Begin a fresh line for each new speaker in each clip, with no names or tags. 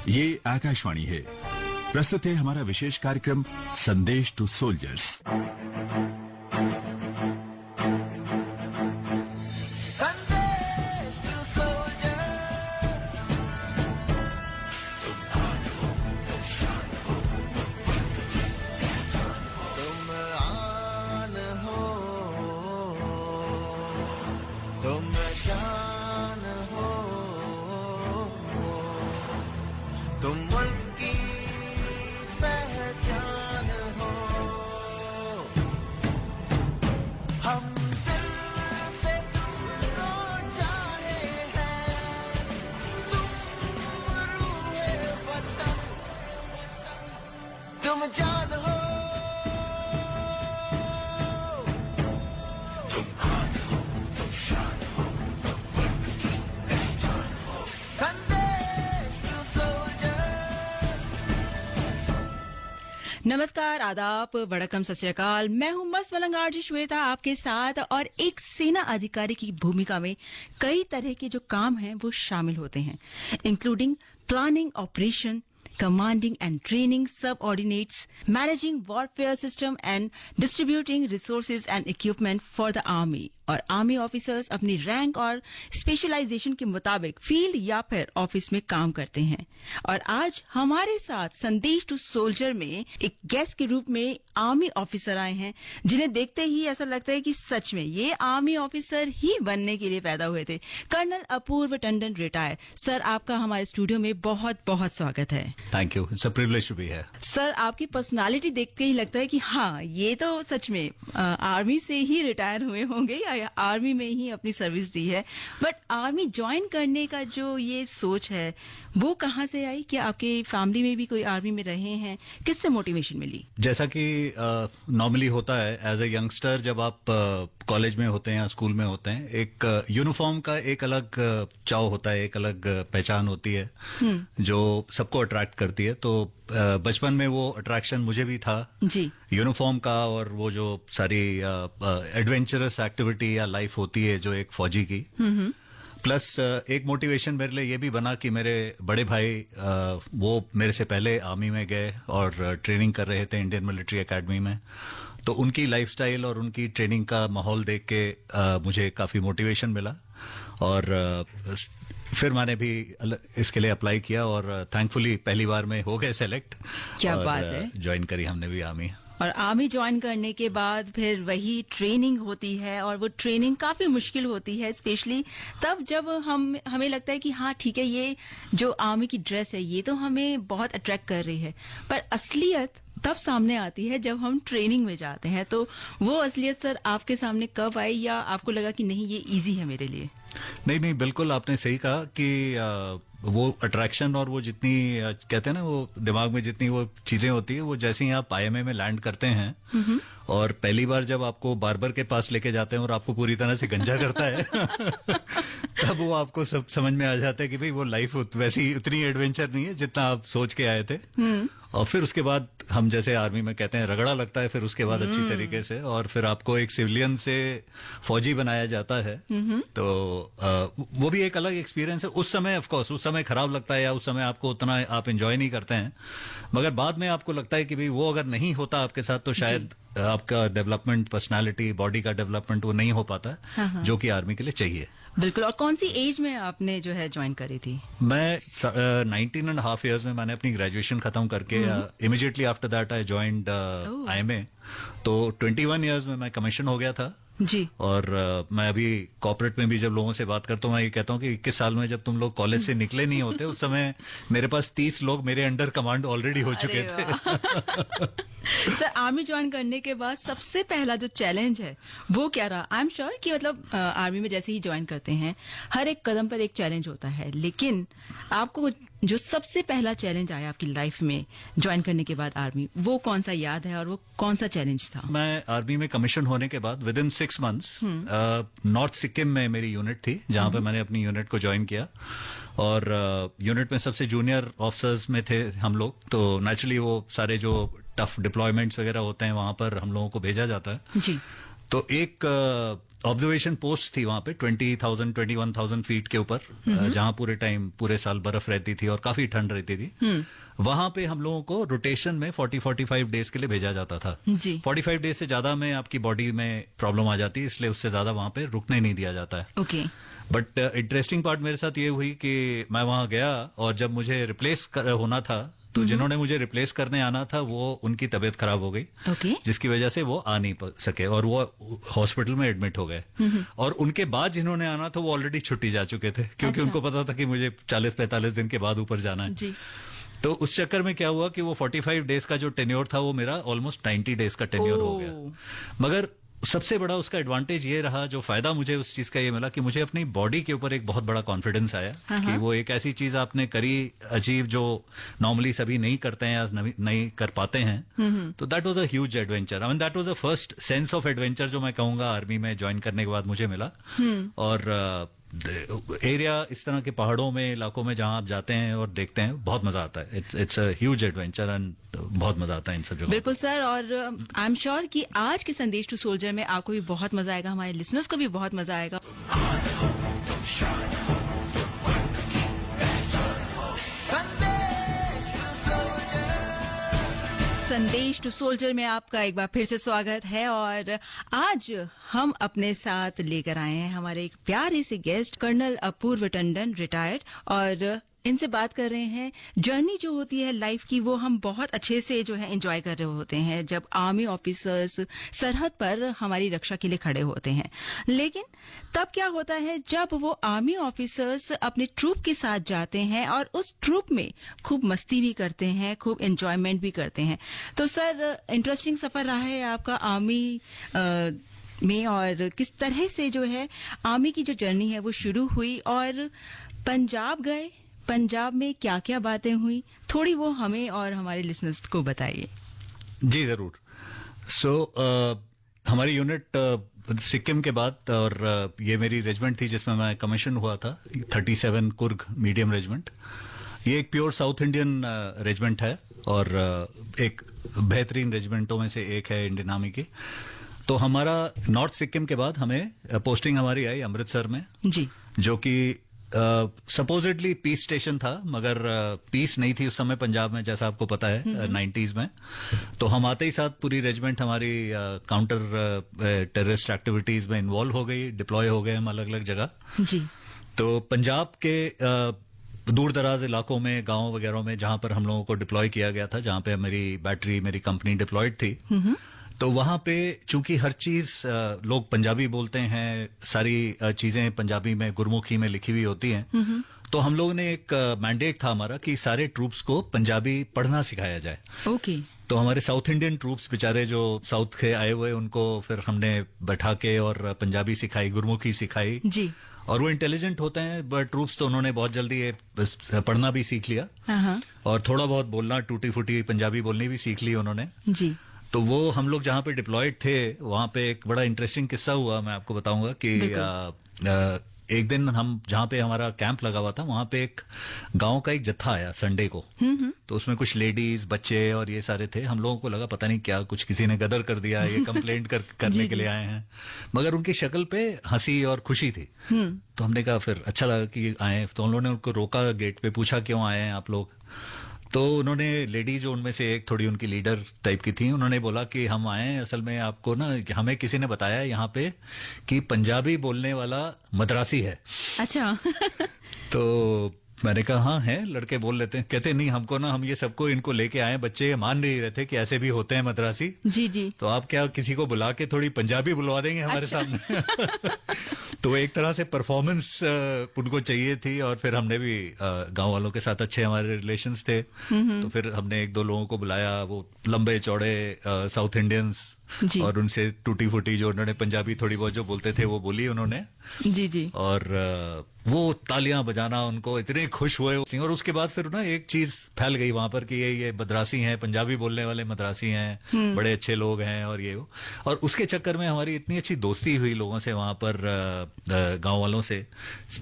ये आकाशवाणी है। प्रस्तुत है हमारा विशेष कार्यक्रम संदेश टू सोल्जर्स।
तुम मुल्क की पहचान हो, हम दिल से तुमको चाहे हैं, तुम रूहे वतन, तुम जान हो, तुम आन हो, तुम शान हो, तुम मुल्क की पहचान हो। संदेश टू सोल्जर्स।
नमस्कार, आदाब, वड़कम, सत श्री अकाल। मैं हूं मस्त मलंग आरजे श्वेता आपके साथ। और एक सेना अधिकारी की भूमिका में कई तरह के जो काम हैं वो शामिल होते हैं, including planning operation, commanding and training subordinates, managing warfare system and distributing resources and equipment for the army। और आर्मी ऑफिसर्स अपनी रैंक और स्पेशलाइजेशन के मुताबिक फील्ड या फिर ऑफिस में काम करते हैं। और आज हमारे साथ संदेश टू सोल्जर में एक गेस्ट के रूप में आर्मी ऑफिसर आए हैं, जिन्हें देखते ही ऐसा लगता है कि सच में ये आर्मी ऑफिसर ही बनने के लिए पैदा हुए थे। कर्नल अपूर्व टंडन रिटायर। सर, आपका हमारे स्टूडियो में बहुत बहुत स्वागत है।
Thank you, it's a privilege to be here.
Sir, आपकी पर्सनालिटी देखते ही लगता है कि हाँ, ये तो सच में आर्मी से ही रिटायर हुए होंगे या आर्मी में ही अपनी सर्विस दी है। बट आर्मी ज्वाइन करने का जो ये सोच है वो कहाँ से आई? क्या आपके फैमिली में भी कोई आर्मी में रहे हैं? किससे मोटिवेशन मिली?
जैसा कि नॉर्मली होता है एज ए यंगस्टर, जब आप कॉलेज में होते हैं या स्कूल में होते हैं, एक यूनिफॉर्म का एक अलग चाव होता है, एक अलग पहचान होती है जो सबको अट्रैक्ट करती है। तो बचपन में वो अट्रैक्शन मुझे भी था
जी,
यूनिफॉर्म का, और वो जो सारी एडवेंचरस एक्टिविटी या लाइफ होती है जो एक फौजी की। प्लस एक मोटिवेशन मेरे लिए ये भी बना कि मेरे बड़े भाई वो मेरे से पहले आर्मी में गए और ट्रेनिंग कर रहे थे इंडियन मिलिट्री एकेडमी में। तो उनकी लाइफस्टाइल और उनकी ट्रेनिंग का माहौल देख के मुझे काफी मोटिवेशन मिला, और फिर मैंने भी इसके लिए अप्लाई किया और थैंकफुली पहली बार में हो गए सेलेक्ट।
क्या बात है।
ज्वाइन करी हमने भी आर्मी।
और आर्मी ज्वाइन करने के बाद फिर वही ट्रेनिंग होती है, और वो ट्रेनिंग काफी मुश्किल होती है, स्पेशली तब जब हमें लगता है कि हाँ ठीक है, ये जो आर्मी की ड्रेस है ये तो हमें बहुत अट्रैक्ट कर रही है, पर असलियत तब सामने आती है जब हम ट्रेनिंग में जाते हैं। तो वो असलियत सर आपके सामने कब आई, या आपको लगा कि नहीं ये इजी है मेरे लिए?
नहीं, बिल्कुल आपने सही कहा कि वो अट्रैक्शन और वो जितनी कहते हैं ना, वो दिमाग में जितनी वो चीजें होती है, वो जैसे ही आप आईएमए में लैंड करते हैं और पहली बार जब आपको बार्बर के पास लेके जाते हैं और आपको पूरी तरह से गंजा करता है तब वो आपको सब समझ में आ जाता है कि भाई वो लाइफ वैसी उतनी एडवेंचर नहीं है जितना आप सोच के आए थे। और फिर उसके बाद हम जैसे आर्मी में कहते हैं रगड़ा लगता है, फिर उसके बाद अच्छी तरीके से, और फिर आपको एक सिविलियन से फौजी बनाया जाता है। तो वो भी एक अलग एक्सपीरियंस है। उस समय ऑफ कोर्स उस समय खराब लगता है, या उस समय आपको उतना आप एंजॉय नहीं करते हैं, मगर बाद में आपको लगता है कि भाई वो अगर नहीं होता आपके साथ तो शायद आपका डेवलपमेंट, पर्सनालिटी, बॉडी का डेवलपमेंट वो नहीं हो पाता है जो कि आर्मी के लिए चाहिए।
बिल्कुल। और कौन सी एज में आपने जो है ज्वाइन करी थी?
मैं 19.5 years में मैंने अपनी ग्रेजुएशन खत्म करके immediately after that I joined IMA. तो 21 years में मैं कमीशन हो गया था
जी।
और मैं अभी कॉर्पोरेट में भी जब लोगों से बात करता हूँ, मैं ये कहता हूँ कि 21 साल में जब तुम लोग कॉलेज से निकले नहीं होते, उस समय मेरे पास 30 लोग मेरे अंडर कमांड ऑलरेडी हो चुके थे।
सर, आर्मी ज्वाइन करने के बाद सबसे पहला जो चैलेंज है वो क्या रहा? आई एम श्योर कि मतलब आर्मी में जैसे ही ज्वाइन करते हैं हर एक कदम पर एक चैलेंज होता है, लेकिन आपको जो सबसे पहला चैलेंज आया आपकी लाइफ में ज्वाइन करने के बाद आर्मी, वो कौन सा याद है और वो कौन सा चैलेंज था?
मैं आर्मी में कमीशन होने के बाद with in 6 months north Sikkim में मेरी यूनिट थी, जहां पे मैंने अपनी यूनिट को ज्वाइन किया। और यूनिट में सबसे जूनियर ऑफिसर्स में थे हम लोग, तो नेचुरली वो सारे जो टफ डिप्लॉयमेंट्स वगैरह होते हैं वहां पर हम लोगों को भेजा जाता है
जी।
तो एक ऑब्जर्वेशन पोस्ट थी वहां पे 21,000 फीट के ऊपर, जहां पूरे साल बर्फ रहती थी और काफी ठंड रहती थी। वहां पे हम लोगों को रोटेशन में 40-45 डेज के लिए भेजा जाता था।
जी।
45 डेज से ज्यादा में आपकी बॉडी में प्रॉब्लम आ जाती है, इसलिए उससे ज्यादा वहां पे रुकने नहीं दिया जाता है।
ओके।
बट इंटरेस्टिंग पार्ट मेरे साथ ये हुई कि मैं वहां गया और जब मुझे रिप्लेस होना था, तो जिन्होंने मुझे रिप्लेस करने आना था वो उनकी तबीयत खराब हो गई,
ओके।
जिसकी वजह से वो आ नहीं सके और वो हॉस्पिटल में एडमिट हो गए। और उनके बाद जिन्होंने आना था वो ऑलरेडी छुट्टी जा चुके थे, क्योंकि
अच्छा।
उनको पता था कि मुझे 40-45 दिन के बाद ऊपर जाना है।
जी।
तो उस चक्कर में क्या हुआ कि वो 45 डेज का जो टेन्योर था वो मेरा ऑलमोस्ट 90 डेज का टेन्योर हो गया। मगर सबसे बड़ा उसका एडवांटेज ये रहा, जो फायदा मुझे उस चीज का ये मिला कि मुझे अपनी बॉडी के ऊपर एक बहुत बड़ा कॉन्फिडेंस आया कि वो एक ऐसी चीज आपने करी अचीव जो नॉर्मली सभी नहीं करते हैं या नहीं कर पाते हैं। तो that was a huge adventure. I mean that was the first sense of adventure जो मैं कहूंगा आर्मी में ज्वाइन करने के बाद मुझे मिला। और एरिया इस तरह के पहाड़ों में, इलाकों में जहां आप जाते हैं और देखते हैं, बहुत मजा आता है। It's a huge adventure and बहुत मजा आता है इन सब जगहों।
बिल्कुल सर, और आई एम श्योर कि आज के संदेश टू सोल्जर में आपको भी बहुत मजा आएगा, हमारे लिसनर्स को भी बहुत मजा आएगा। संदेश टू सोल्जर में आपका एक बार फिर से स्वागत है। और आज हम अपने साथ लेकर आए हैं हमारे एक प्यारे से गेस्ट कर्नल अपूर्व टंडन, रिटायर्ड, और इनसे बात कर रहे हैं। जर्नी जो होती है लाइफ की वो हम बहुत अच्छे से जो है एंजॉय कर रहे होते हैं जब आर्मी ऑफिसर्स सरहद पर हमारी रक्षा के लिए खड़े होते हैं। लेकिन तब क्या होता है जब वो आर्मी ऑफिसर्स अपने ट्रूप के साथ जाते हैं और उस ट्रूप में खूब मस्ती भी करते हैं, खूब एंजॉयमेंट भी करते हैं। तो सर, इंटरेस्टिंग सफर रहा है आपका आर्मी में, और किस तरह से जो है आर्मी की जो जर्नी है वो शुरू हुई, और पंजाब गए, पंजाब में क्या क्या बातें हुई, थोड़ी वो हमें और हमारे लिसनर्स को बताइए।
जी जरूर। सो हमारी यूनिट सिक्किम के बाद, और ये मेरी रेजिमेंट थी जिसमें मैं कमीशन हुआ था, 37 कुर्ग मीडियम रेजिमेंट। ये एक प्योर साउथ इंडियन रेजिमेंट है और एक बेहतरीन रेजिमेंटों में से एक है इंडियन आर्मी की। तो हमारा नॉर्थ सिक्किम के बाद हमें पोस्टिंग हमारी आई अमृतसर में,
जी,
जो कि सपोजिटली पीस स्टेशन था, मगर पीस नहीं थी उस समय पंजाब में, जैसा आपको पता है 90s में। तो हम आते ही साथ पूरी रेजिमेंट हमारी काउंटर टेररिस्ट एक्टिविटीज में इन्वॉल्व हो गई, डिप्लॉय हो गए हम अलग अलग जगह।
जी।
तो पंजाब के दूर दराज इलाकों में, गांव वगैरह में जहां पर हम लोगों को डिप्लॉय किया गया था, जहां पे मेरी बैटरी, मेरी कंपनी डिप्लॉयड थी, तो वहां पे चूंकि हर चीज लोग पंजाबी बोलते हैं, सारी चीजें पंजाबी में, गुरमुखी में लिखी हुई होती हैं, तो हम लोगों ने एक मैंडेट था हमारा कि सारे ट्रूप्स को पंजाबी पढ़ना सिखाया जाए।
ओके।
तो हमारे साउथ इंडियन ट्रूप्स बेचारे जो साउथ के आए हुए, उनको फिर हमने बैठा के और पंजाबी सिखाई, गुरमुखी सिखाई।
जी।
और वो इंटेलिजेंट होते हैं बट ट्रूप्स, तो उन्होंने बहुत जल्दी ये पढ़ना भी सीख लिया, और थोड़ा बहुत बोलना, टूटी फूटी पंजाबी बोलनी भी सीख ली उन्होंने।
जी।
तो वो हम लोग जहां पे डिप्लॉयड थे, वहां पे एक बड़ा इंटरेस्टिंग किस्सा हुआ, मैं आपको बताऊंगा कि एक दिन हम जहां पे हमारा कैंप लगा हुआ था, वहां पे एक गांव का एक जत्था आया संडे को। तो उसमें कुछ लेडीज, बच्चे और ये सारे थे। हम लोगों को लगा पता नहीं क्या, कुछ किसी ने गदर कर दिया, ये कंप्लेंट करने के लिए आए हैं, मगर उनकी शक्ल पे हंसी और खुशी थी। तो हमने कहा, फिर अच्छा लगा कि आए, तो हम लोगों ने उनको रोका गेट पे, पूछा क्यों आए हैं आप लोग। तो उन्होंने, लेडी जो उनमें से एक थोड़ी उनकी लीडर टाइप की थी, उन्होंने बोला कि हम आए हैं असल में आपको ना, हमें किसी ने बताया यहाँ पे कि पंजाबी बोलने वाला मद्रासी है।
अच्छा।
तो मैंने कहा हाँ है, लड़के बोल लेते हैं। कहते नहीं, हमको ना, हम ये सबको इनको लेके आए, बच्चे मान नहीं रहे थे कि ऐसे भी होते हैं मद्रासी।
जी जी।
तो आप क्या किसी को बुला के थोड़ी पंजाबी बुलवा देंगे हमारे सामने? तो एक तरह से परफॉर्मेंस उनको चाहिए थी, और फिर हमने भी गांव वालों के साथ अच्छे हमारे रिलेशंस थे, तो फिर हमने एक दो लोगों को बुलाया, वो लंबे चौड़े साउथ इंडियंस, और उनसे टूटी फूटी जो उन्होंने पंजाबी थोड़ी बहुत जो बोलते थे वो बोली उन्होंने।
जी जी।
और वो तालियां बजाना, उनको इतने खुश हुए। और उसके बाद फिर ना एक चीज फैल गई वहां पर कि ये मद्रासी हैं, पंजाबी बोलने वाले मद्रासी हैं, बड़े अच्छे लोग हैं, और ये वो। और उसके चक्कर में हमारी इतनी अच्छी दोस्ती हुई लोगों से वहां पर, गांव वालों से,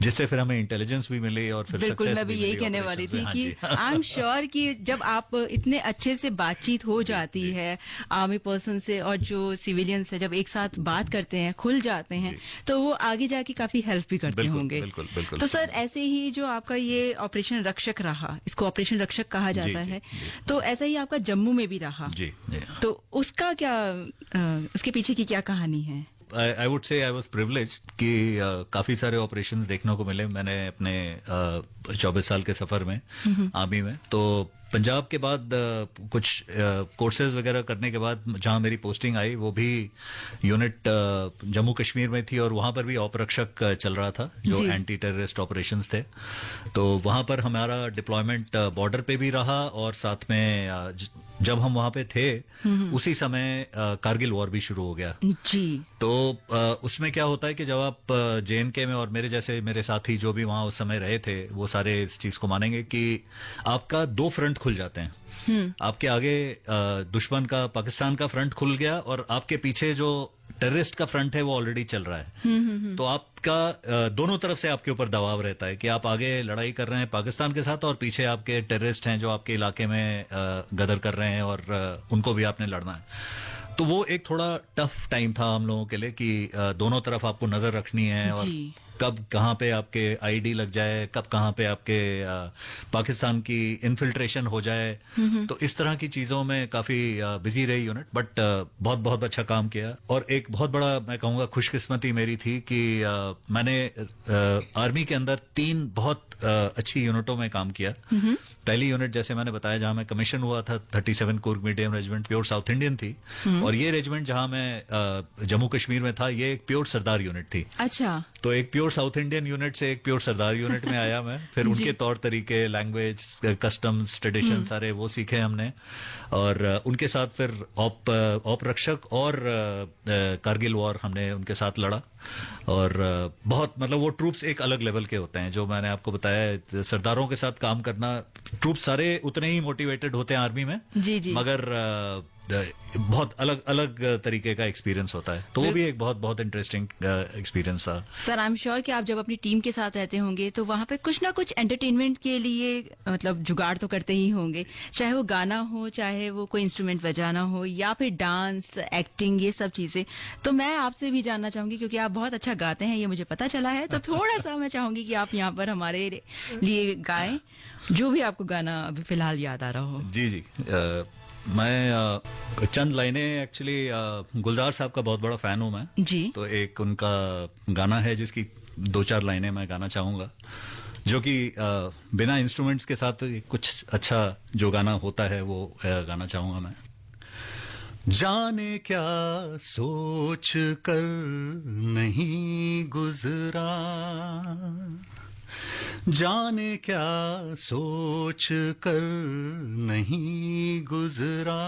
जिससे फिर हमें इंटेलिजेंस भी मिली और फिर
बिल्कुल, मैं भी यही कहने वाली थी कि आई एम श्योर कि जब आप इतने अच्छे से बातचीत हो जाती है आर्मी पर्सन से, और और जो सिविलियंस है जब एक साथ बात करते हैं, खुल जाते हैं, तो वो आगे जाके काफी हेल्प भी करते
बिल्कुल,
होंगे।
बिल्कुल, बिल्कुल।
तो सर ऐसे ही जो आपका ये ऑपरेशन रक्षक रहा, इसको ऑपरेशन रक्षक कहा जाता
जी,
है,
जी।
तो ऐसा ही आपका जम्मू में भी रहा।
जी, जी।
तो उसका क्या उसके पीछे की क्या कहानी है?
I would say I was privileged कि काफी सारे ऑपरेशंस देखने को मिले मैंने अपने 24 साल के सफर में आर्मी में। तो पंजाब के बाद कुछ कोर्सेज वगैरह करने के बाद जहां मेरी पोस्टिंग आई वो भी यूनिट जम्मू कश्मीर में थी और वहां पर भी ऑपरक्षक चल रहा था जो
जी।
एंटी टेररिस्ट ऑपरेशंस थे। तो वहां पर हमारा डिप्लॉयमेंट बॉर्डर पे भी रहा और साथ में जब हम वहां पे थे उसी समय कारगिल वॉर भी शुरू हो गया।
जी।
तो उसमें क्या होता है कि जब आप JNK में, और मेरे जैसे मेरे साथी जो भी वहां उस समय रहे थे वो सारे इस चीज को मानेंगे कि आपका 2 फ्रंट खुल जाते हैं। आपके आगे दुश्मन का, पाकिस्तान का फ्रंट खुल गया और आपके पीछे जो टेररिस्ट का फ्रंट है वो ऑलरेडी चल रहा है। तो आपका दोनों तरफ से आपके ऊपर दबाव रहता है कि आप आगे लड़ाई कर रहे हैं पाकिस्तान के साथ और पीछे आपके टेररिस्ट हैं जो आपके इलाके में गदर कर रहे हैं और उनको भी आपने लड़ना है। तो वो एक थोड़ा टफ टाइम था हम लोगों के लिए कि दोनों तरफ आपको नजर रखनी है और
जी।
कब कहाँ पे आपके आईडी लग जाए, कब कहाँ पे आपके पाकिस्तान की इन्फिल्ट्रेशन हो जाए। तो इस तरह की चीजों में काफी बिजी रही यूनिट, बट बहुत बहुत अच्छा काम किया। और एक बहुत बड़ा मैं कहूँगा खुशकिस्मती मेरी थी कि मैंने आर्मी के अंदर 3 बहुत अच्छी यूनिटों में काम किया। पहली यूनिट जैसे मैंने बताया जहां मैं कमीशन हुआ था 37 Coorg medium regiment, pure south Indian थी। और ये रेजिमेंट जहां मैं जम्मू कश्मीर में था ये एक प्योर सरदार यूनिट थी।
अच्छा।
तो एक प्योर साउथ इंडियन यूनिट से एक प्योर सरदार यूनिट में आया मैं। फिर उनके तौर तरीके, लैंग्वेज, कस्टम्स, ट्रेडिशन सारे वो सीखे हमने। और उनके साथ फिर ऑप रक्षक और कारगिल वॉर हमने उनके साथ लड़ा। और बहुत मतलब वो ट्रूप्स एक अलग लेवल के होते हैं जो मैंने आपको बताया। सरदारों के साथ काम करना, ट्रूप सारे उतने ही मोटिवेटेड होते हैं आर्मी में,
जी जी।
मगर बहुत अलग अलग तरीके का एक्सपीरियंस होता है। तो वो भी एक बहुत बहुत इंटरेस्टिंग एक्सपीरियंस था।
सर आई एम श्योर कि आप जब अपनी टीम के साथ रहते होंगे तो वहां पे कुछ ना कुछ एंटरटेनमेंट के लिए मतलब जुगाड़ तो करते ही होंगे, चाहे वो गाना हो, चाहे वो कोई इंस्ट्रूमेंट बजाना हो, या फिर डांस, एक्टिंग, ये सब चीजें। तो मैं आपसे भी जानना चाहूंगी क्योंकि आप बहुत अच्छा गाते हैं, ये मुझे पता चला है। तो थोड़ा सा मैं चाहूंगी कि आप यहाँ पर हमारे लिए गाएं जो भी आपको गाना अभी फिलहाल याद आ रहा हो।
जी जी। मैं चंद लाइनें एक्चुअली गुलजार साहब का बहुत बड़ा फैन हूं मैं।
जी।
तो एक उनका गाना है जिसकी 2-4 लाइनें मैं गाना चाहूंगा, जो कि बिना इंस्ट्रूमेंट्स के साथ कुछ अच्छा जो गाना होता है वो गाना चाहूंगा मैं। जाने क्या सोच कर नहीं गुजरा, जाने क्या सोच कर नहीं गुजरा,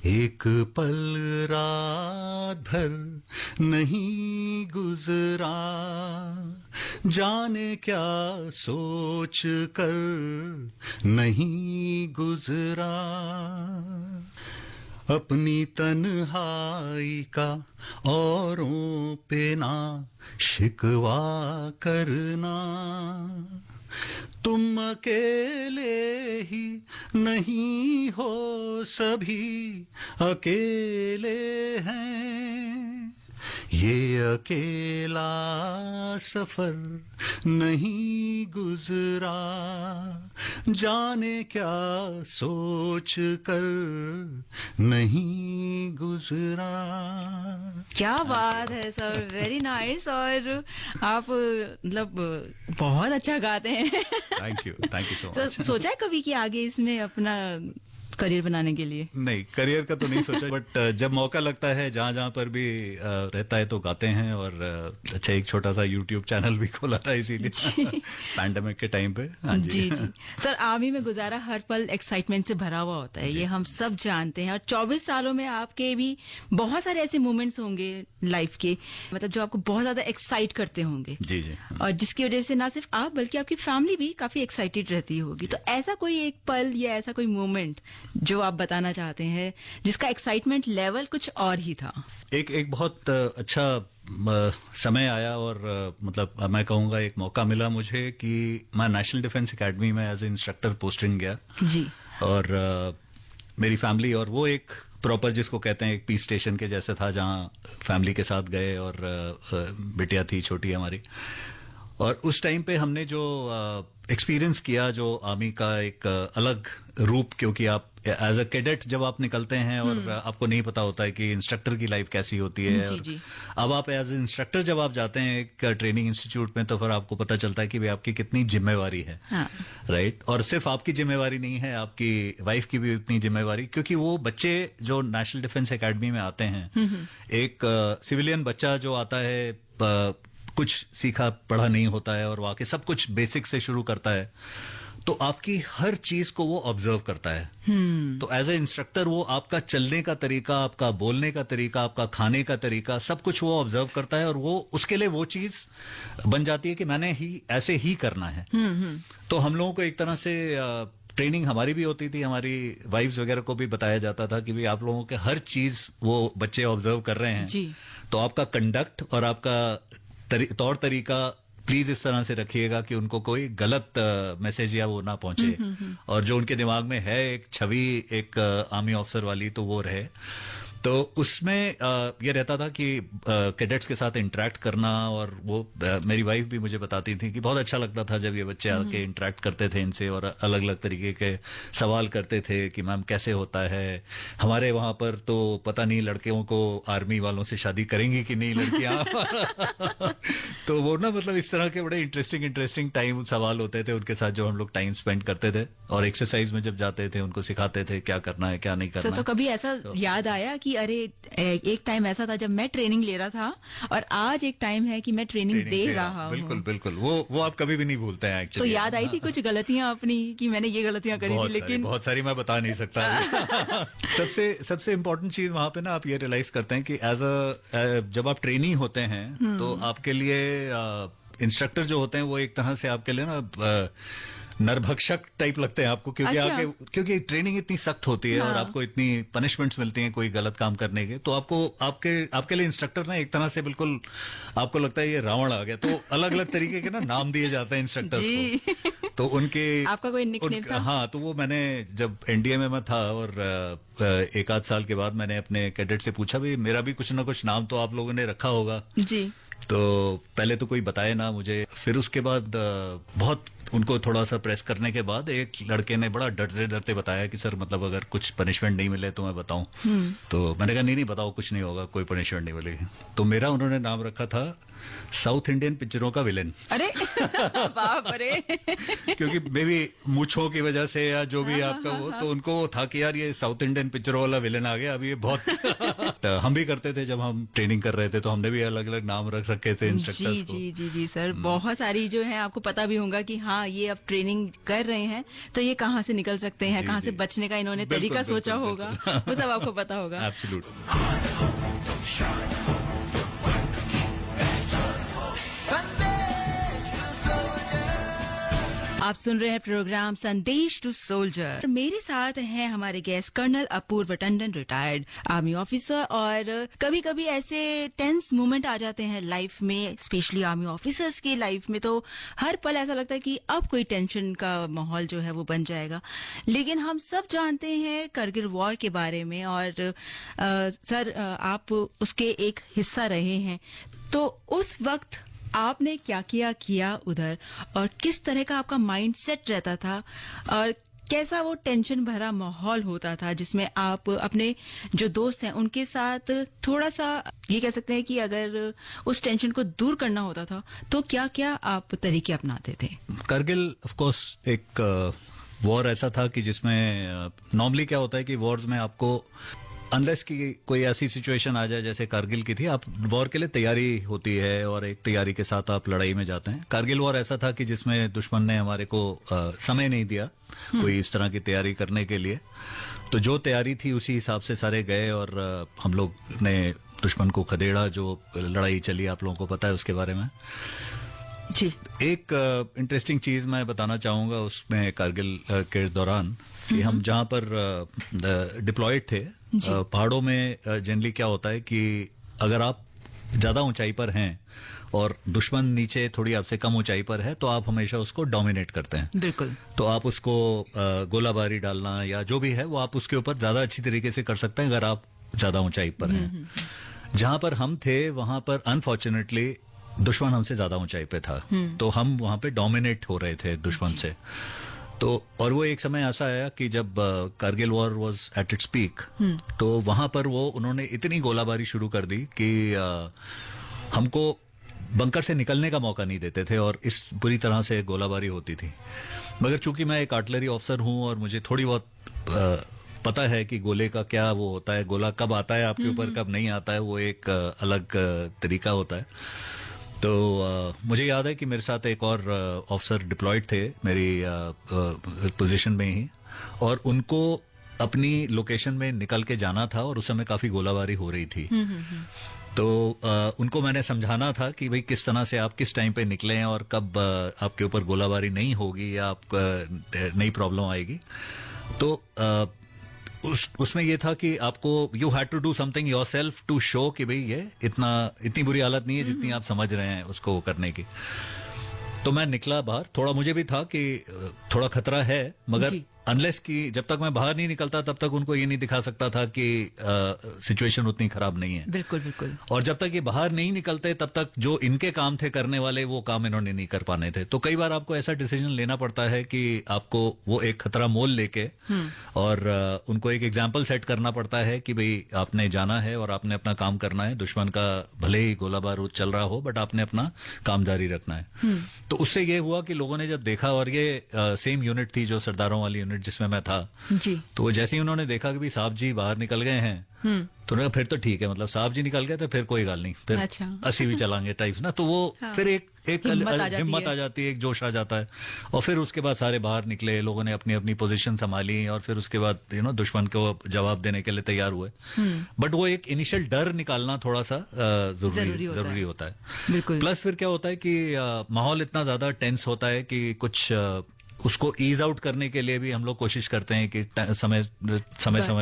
एक पल रात भर नहीं गुजरा, जाने क्या सोच कर नहीं गुजरा, अपनी तन्हाई का औरों पे ना शिकवा करना, तुम अकेले ही नहीं हो, सभी अकेले हैं, ये अकेला सफर नहीं गुजरा, जाने क्या सोच कर नहीं गुजरा।
क्या बात है सर, वेरी नाइस। और आप मतलब बहुत अच्छा गाते हैं।
थैंक यू सो
तो
मच।
सोचा है कभी कि आगे इसमें अपना करियर बनाने के लिए?
नहीं, करियर का तो नहीं सोचा, बट जब मौका लगता है जहां जहां पर भी रहता है तो गाते हैं। और अच्छा एक छोटा सा यूट्यूब चैनल भी खोला था इसीलिए पैंडेमिक के टाइम पे। हाँ जी।
जी जी। सर आर्मी में गुजारा हर पल एक्साइटमेंट से भरा हुआ होता है, ये हम सब जानते हैं। और 24 सालों में आपके भी बहुत सारे ऐसे मोमेंट्स होंगे लाइफ के, मतलब जो आपको बहुत ज्यादा एक्साइट करते होंगे।
जी जी।
और जिसकी वजह से ना सिर्फ आप बल्कि आपकी फैमिली भी काफी एक्साइटेड रहती होगी। तो ऐसा कोई एक पल या ऐसा कोई मोमेंट जो आप बताना चाहते हैं जिसका एक्साइटमेंट लेवल कुछ और ही था?
एक बहुत अच्छा समय आया और मतलब मैं कहूँगा एक मौका मिला मुझे कि मैं नेशनल डिफेंस एकेडमी में एज ए इंस्ट्रक्टर पोस्टिंग गया।
जी।
और मेरी फैमिली और वो एक प्रॉपर जिसको कहते हैं एक पीस स्टेशन के जैसे था, जहाँ फैमिली के साथ गए और बिटिया थी छोटी हमारी। और उस टाइम पे हमने जो एक्सपीरियंस किया, जो आर्मी का एक अलग रूप, क्योंकि आप एज अ कैडेट जब आप निकलते हैं और आपको नहीं पता होता है कि इंस्ट्रक्टर की लाइफ कैसी होती है।
जी,
और
जी।
अब आप एज इंस्ट्रक्टर जब आप जाते हैं एक ट्रेनिंग इंस्टीट्यूट में, तो फिर आपको पता चलता है कि भाई आपकी कितनी जिम्मेवारी है।
हाँ।
राइट। और सिर्फ आपकी जिम्मेवारी नहीं है, आपकी वाइफ की भी उतनी जिम्मेवारी, क्योंकि वो बच्चे जो नेशनल डिफेंस एकेडमी में आते हैं, एक सिविलियन बच्चा जो आता है, कुछ सीखा पढ़ा नहीं होता है और वाकई सब कुछ बेसिक से शुरू करता है, तो आपकी हर चीज को वो ऑब्जर्व करता है। तो एज ए इंस्ट्रक्टर वो आपका चलने का तरीका, आपका बोलने का तरीका, आपका खाने का तरीका, सब कुछ वो ऑब्जर्व करता है और वो उसके लिए वो चीज बन जाती है कि मैंने ही ऐसे ही करना है। तो हम लोगों को एक तरह से ट्रेनिंग हमारी भी होती थी, हमारी वाइफ्स वगैरह को भी बताया जाता था कि भाई आप लोगों के हर चीज वो बच्चे ऑब्जर्व कर रहे हैं,
जी।
तो आपका कंडक्ट और आपका तौर तरीका प्लीज इस तरह से रखिएगा कि उनको कोई गलत मैसेज या वो ना पहुंचे, और जो उनके दिमाग में है एक छवि एक आर्मी ऑफिसर वाली, तो वो रहे। तो उसमें ये रहता था कि कैडेट्स के साथ इंटरेक्ट करना, और वो मेरी वाइफ भी मुझे बताती थी कि बहुत अच्छा लगता था जब ये बच्चे आके इंटरेक्ट करते थे इनसे और अलग अलग तरीके के सवाल करते थे कि मैम कैसे होता है, हमारे वहां पर तो पता नहीं लड़कियों को आर्मी वालों से शादी करेंगी कि नहीं लड़कियां। तो वो ना मतलब इस तरह के बड़े इंटरेस्टिंग टाइम सवाल होते थे उनके साथ, जो हम लोग टाइम स्पेंड करते थे, और एक्सरसाइज में जब जाते थे उनको सिखाते थे क्या करना है क्या नहीं करना
तो
है।
कभी ऐसा याद आया कि अरे एक टाइम ऐसा था जब मैं ट्रेनिंग ले रहा था और आज एक टाइम है कि मैं ट्रेनिंग दे रहा हूँ।
बिल्कुल बिल्कुल, वो आप कभी भी नहीं भूलते हैं
तो
एक्चुअली।
याद आई थी कुछ गलतियां अपनी कि मैंने ये गलतियां करी थी, लेकिन
बहुत सारी मैं बता नहीं सकता। सबसे इम्पोर्टेंट चीज वहां पे ना आप ये रियलाइज करते हैं कि जब आप ट्रेनी होते हैं तो आपके लिए इंस्ट्रक्टर जो होते हैं वो एक तरह से आपके लिए ना नरभक्षक टाइप लगते हैं आपको,
अच्छा।
क्योंकि ट्रेनिंग इतनी सख्त होती है और आपको इतनी पनिशमेंट्स मिलती हैं कोई गलत काम करने के, तो आपके लिए इंस्ट्रक्टर ना एक तरह से बिल्कुल आपको लगता है ये रावण आ गया। तो अलग अलग तरीके के ना नाम दिए जाते हैं इंस्ट्रक्टर्स को, तो उनके
आपका कोई निकनेम था?
हाँ, तो वो मैंने जब एनडीए में मैं था और एक आध साल के बाद मैंने अपने कैडेट से पूछा भी मेरा भी कुछ ना कुछ नाम तो आप लोगों ने रखा होगा।
जी।
तो पहले तो कोई बताए ना मुझे, फिर उसके बाद बहुत उनको थोड़ा सा प्रेस करने के बाद एक लड़के ने बड़ा डरते डरते बताया कि सर मतलब अगर कुछ पनिशमेंट नहीं मिले तो मैं बताऊं। तो मैंने कहा नहीं बताओ, कुछ नहीं होगा, कोई पनिशमेंट नहीं मिलेगी। तो मेरा उन्होंने नाम रखा था साउथ इंडियन पिक्चरों का विलेन।
अरे बाप रे।
क्योंकि मे बी मूछों की वजह से या जो भी आपका वो, तो उनको वो था कि यार ये साउथ इंडियन पिक्चरों वाला विलेन आ गया, अभी ये बहुत तो हम भी करते थे जब हम ट्रेनिंग कर रहे थे, तो हमने भी अलग अलग नाम रख रखे थे इंस्ट्रक्टर्स को।
जी सर, बहुत सारी जो है आपको पता भी होगा कि हाँ ये अब ट्रेनिंग कर रहे हैं तो ये कहाँ से निकल सकते हैं, कहाँ से बचने का इन्होंने
बिल्कुल,
तरीका सोचा
बिल्कुल,
होगा, वो सब आपको पता होगा।
एब्सोल्युटली।
आप सुन रहे हैं प्रोग्राम संदेश टू सोल्जर। मेरे साथ हैं हमारे गेस्ट कर्नल अपूर्व टंडन, रिटायर्ड आर्मी ऑफिसर। और कभी कभी ऐसे टेंस मोमेंट आ जाते हैं लाइफ में, स्पेशली आर्मी ऑफिसर्स की लाइफ में, तो हर पल ऐसा लगता है कि अब कोई टेंशन का माहौल जो है वो बन जाएगा। लेकिन हम सब जानते हैं करगिल वॉर के बारे में, और सर आप उसके एक हिस्सा रहे हैं, तो उस वक्त आपने क्या किया उधर, और किस तरह का आपका माइंड सेट रहता था, और कैसा वो टेंशन भरा माहौल होता था जिसमें आप अपने जो दोस्त हैं उनके साथ थोड़ा सा ये कह सकते हैं कि अगर उस टेंशन को दूर करना होता था तो क्या क्या आप तरीके अपनाते थे?
करगिल ऑफ कोर्स एक वॉर ऐसा था कि जिसमें नॉर्मली क्या होता है कि वॉर्स में आपको अनलेस की कोई ऐसी सिचुएशन आ जाए जैसे कारगिल की थी, आप वॉर के लिए तैयारी होती है और एक तैयारी के साथ आप लड़ाई में जाते हैं। कारगिल वॉर ऐसा था कि जिसमें दुश्मन ने हमारे को समय नहीं दिया कोई इस तरह की तैयारी करने के लिए, तो जो तैयारी थी उसी हिसाब से सारे गए और हम लोग ने दुश्मन को खदेड़ा। जो लड़ाई चली आप लोगों को पता है उसके बारे में।
जी।
एक इंटरेस्टिंग चीज मैं बताना चाहूंगा उसमें कारगिल के दौरान कि हम जहां पर डिप्लॉयड थे, पहाड़ों में जनरली क्या होता है कि अगर आप ज्यादा ऊंचाई पर हैं और दुश्मन नीचे थोड़ी आपसे कम ऊंचाई पर है, तो आप हमेशा उसको डोमिनेट करते हैं।
बिल्कुल।
तो आप उसको गोलाबारी डालना या जो भी है वो आप उसके ऊपर ज्यादा अच्छी तरीके से कर सकते हैं अगर आप ज्यादा ऊंचाई पर हैं। जहां पर हम थे वहां पर अनफॉर्चुनेटली दुश्मन हमसे ज्यादा ऊंचाई पे था, तो हम वहां पे डोमिनेट हो रहे थे दुश्मन से। तो और वो एक समय ऐसा आया कि जब Kargil war was at its peak, तो वहां पर वो उन्होंने इतनी गोलाबारी शुरू कर दी कि हमको बंकर से निकलने का मौका नहीं देते थे और इस बुरी तरह से गोलाबारी होती थी। मगर चूंकि मैं एक आर्टिलरी ऑफिसर हूं और मुझे थोड़ी बहुत पता है कि गोले का क्या वो होता है, गोला कब आता है आपके ऊपर, कब नहीं आता है, वो एक अलग तरीका होता है। तो मुझे याद है कि मेरे साथ एक और ऑफिसर डिप्लॉयड थे मेरी पोजीशन में ही, और उनको अपनी लोकेशन में निकल के जाना था और उस समय काफी गोलाबारी हो रही थी। तो उनको मैंने समझाना था कि भाई किस तरह से आप किस टाइम पे निकलें और कब आपके ऊपर गोलाबारी नहीं होगी या आप नई प्रॉब्लम आएगी। तो उसमें ये था कि आपको you had to do something yourself to show कि भाई ये इतनी बुरी हालत नहीं है जितनी आप समझ रहे हैं उसको करने की। तो मैं निकला बाहर, थोड़ा मुझे भी था कि थोड़ा खतरा है, मगर अनलेस कि जब तक मैं बाहर नहीं निकलता तब तक उनको ये नहीं दिखा सकता था कि सिचुएशन उतनी खराब नहीं है।
बिल्कुल बिल्कुल।
और जब तक ये बाहर नहीं निकलते तब तक जो इनके काम थे करने वाले वो काम इन्होंने नहीं कर पाने थे। तो कई बार आपको ऐसा डिसीजन लेना पड़ता है कि आपको वो एक खतरा मोल लेके और उनको एक एग्जाम्पल सेट करना पड़ता है कि भाई आपने जाना है और आपने अपना काम करना है। दुश्मन का भले ही गोला बारूद चल रहा हो बट आपने अपना काम जारी रखना है। तो उससे ये हुआ कि लोगों ने जब देखा, और ये सेम यूनिट थी जो सरदारों वाली यूनिट जिसमें मैं था
जी,
तो जैसे ही उन्होंने देखा कि भाई साहब जी बाहर निकल गए हैं, तो उन्होंने कहा फिर तो ठीक है, मतलब साहब जी निकल गए तो फिर कोई गल नहीं, फिर
अच्छा।
80 भी चलाएंगे टाइप्स ना। तो वो फिर एक हिम्मत आ जाती है, एक जोश आ जाता है। और फिर उसके बाद सारे बाहर निकले, लोगों ने अपनी अपनी पोजीशन संभाली और फिर उसके बाद दुश्मन को जवाब देने के लिए तैयार हुए। बट वो एक इनिशियल डर निकालना थोड़ा सा जरूरी होता है।
बिल्कुल।
प्लस फिर क्या होता है कि माहौल इतना ज्यादा टेंस होता है कि कुछ उसको ईज आउट करने के लिए भी हम लोग कोशिश करते हैं कि समय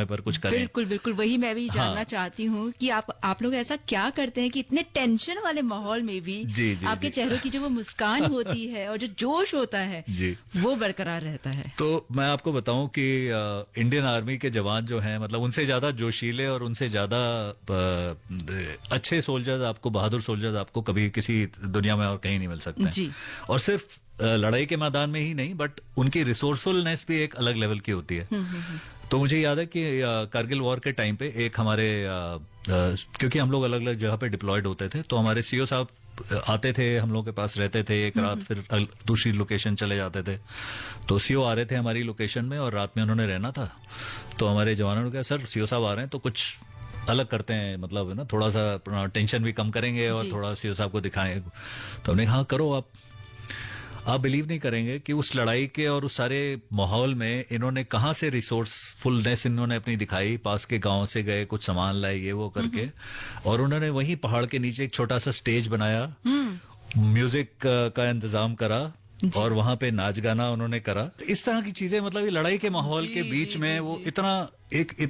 पर कुछ करें।
बिल्कुल बिल्कुल, वही मैं भी जानना चाहती हूँ कि आप लोग ऐसा क्या करते हैं कि इतने टेंशन वाले माहौल में भी
जी,
आपके चेहरों की जो वो मुस्कान होती है और जो जोश होता है
जी, वो
बरकरार रहता है।
तो मैं आपको बताऊं कि इंडियन आर्मी के जवान जो हैं, मतलब उनसे ज्यादा जोशीले और उनसे ज्यादा अच्छे सोल्जर्स आपको, बहादुर सोल्जर्स आपको कभी किसी दुनिया में और कहीं नहीं मिल सकते
जी।
और सिर्फ लड़ाई के मैदान में ही नहीं बट उनकी रिसोर्सफुलनेस भी एक अलग लेवल की होती है। तो मुझे याद है कि कारगिल वॉर के टाइम पे एक हमारे क्योंकि हम लोग अलग अलग जगह पे डिप्लॉयड होते थे, तो हमारे सीओ साहब आते थे, हम लोग के पास रहते थे एक रात, फिर दूसरी लोकेशन चले जाते थे। तो सीओ आ रहे थे हमारी लोकेशन में और रात में उन्होंने रहना था। तो हमारे जवानों ने कहा सर सीओ साहब आ रहे हैं तो कुछ अलग करते हैं, मतलब थोड़ा सा टेंशन भी कम करेंगे और थोड़ा सीओ साहब को दिखाएं। तो हमने कहा करो आप बिलीव नहीं करेंगे कि उस लड़ाई के और उस सारे माहौल में इन्होंने कहां से रिसोर्सफुलनेस इन्होंने अपनी दिखाई। पास के गांव से गए, कुछ सामान लाए, ये वो करके, और उन्होंने वहीं पहाड़ के नीचे एक छोटा सा स्टेज बनाया, म्यूजिक का इंतजाम करा और वहां पे नाच गाना उन्होंने करा। इस तरह की चीजें, मतलब ये लड़ाई के माहौल के बीच में वो इतना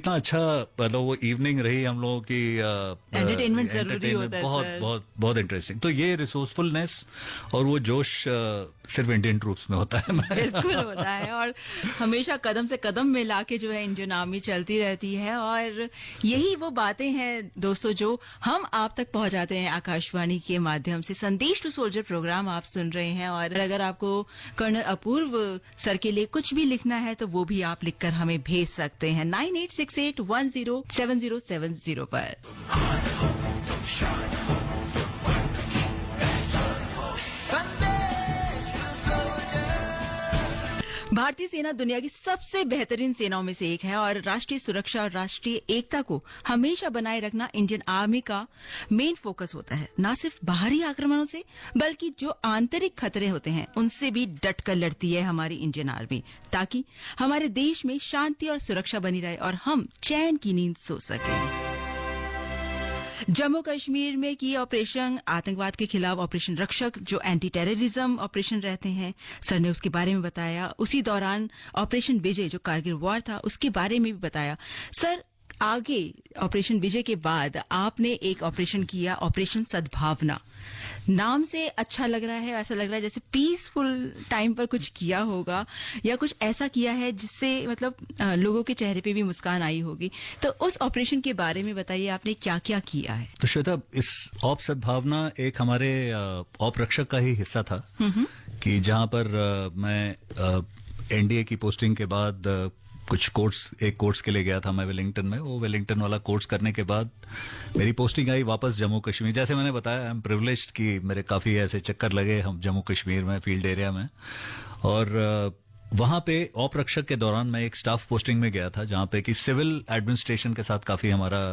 अच्छा, मतलब वो इवनिंग रही हम लोगों की।
एंटरटेनमेंट जरूरी होता है,
बहुत बहुत बहुत इंटरेस्टिंग। तो ये रिसोर्सफुलनेस और वो जोश सिर्फ इंडियन ट्रूप्स में होता है।
बिल्कुल होता है, और हमेशा कदम से कदम मिला के जो है इंडियन आर्मी चलती रहती है। और यही वो बातें हैं दोस्तों जो हम आप तक पहुंचाते हैं आकाशवाणी के माध्यम से। संदेश टू सोल्जर प्रोग्राम आप सुन रहे हैं, और अगर आपको कर्नल अपूर्व सर के लिए कुछ भी लिखना है तो वो भी आप लिखकर हमें भेज सकते हैं 9868107070 पर। भारतीय सेना दुनिया की सबसे बेहतरीन सेनाओं में से एक है, और राष्ट्रीय सुरक्षा और राष्ट्रीय एकता को हमेशा बनाए रखना इंडियन आर्मी का मेन फोकस होता है। न सिर्फ बाहरी आक्रमणों से बल्कि जो आंतरिक खतरे होते हैं उनसे भी डटकर लड़ती है हमारी इंडियन आर्मी, ताकि हमारे देश में शांति और सुरक्षा बनी रहे और हम चैन की नींद सो सकें। जम्मू कश्मीर में की ऑपरेशन आतंकवाद के खिलाफ ऑपरेशन रक्षक, जो एंटी टेररिज्म ऑपरेशन रहते हैं, सर ने उसके बारे में बताया। उसी दौरान ऑपरेशन विजय जो कारगिल वॉर था उसके बारे में भी बताया। सर, आगे ऑपरेशन विजय के बाद आपने एक ऑपरेशन किया, ऑपरेशन सद्भावना। नाम से अच्छा लग रहा है, ऐसा लग रहा है जैसे पीसफुल टाइम पर कुछ किया होगा या कुछ ऐसा किया है जिससे मतलब लोगों के चेहरे पे भी मुस्कान आई होगी। तो उस ऑपरेशन के बारे में बताइए, आपने क्या क्या किया है?
तो श्वेता, इस ऑप सद्भावना एक हमारे ऑप रक्षक का ही हिस्सा था कि जहां पर मैं एनडीए की पोस्टिंग के बाद कुछ एक कोर्स के लिए गया था मैं वेलिंगटन में। वो वेलिंगटन वाला कोर्स करने के बाद मेरी पोस्टिंग आई वापस जम्मू कश्मीर। जैसे मैंने बताया, आई एम प्रिविलेज्ड कि मेरे काफी ऐसे चक्कर लगे हम जम्मू कश्मीर में, फील्ड एरिया में। और वहां पे ऑप रक्षक के दौरान मैं एक स्टाफ पोस्टिंग में गया था जहां पे कि सिविल एडमिनिस्ट्रेशन के साथ काफी हमारा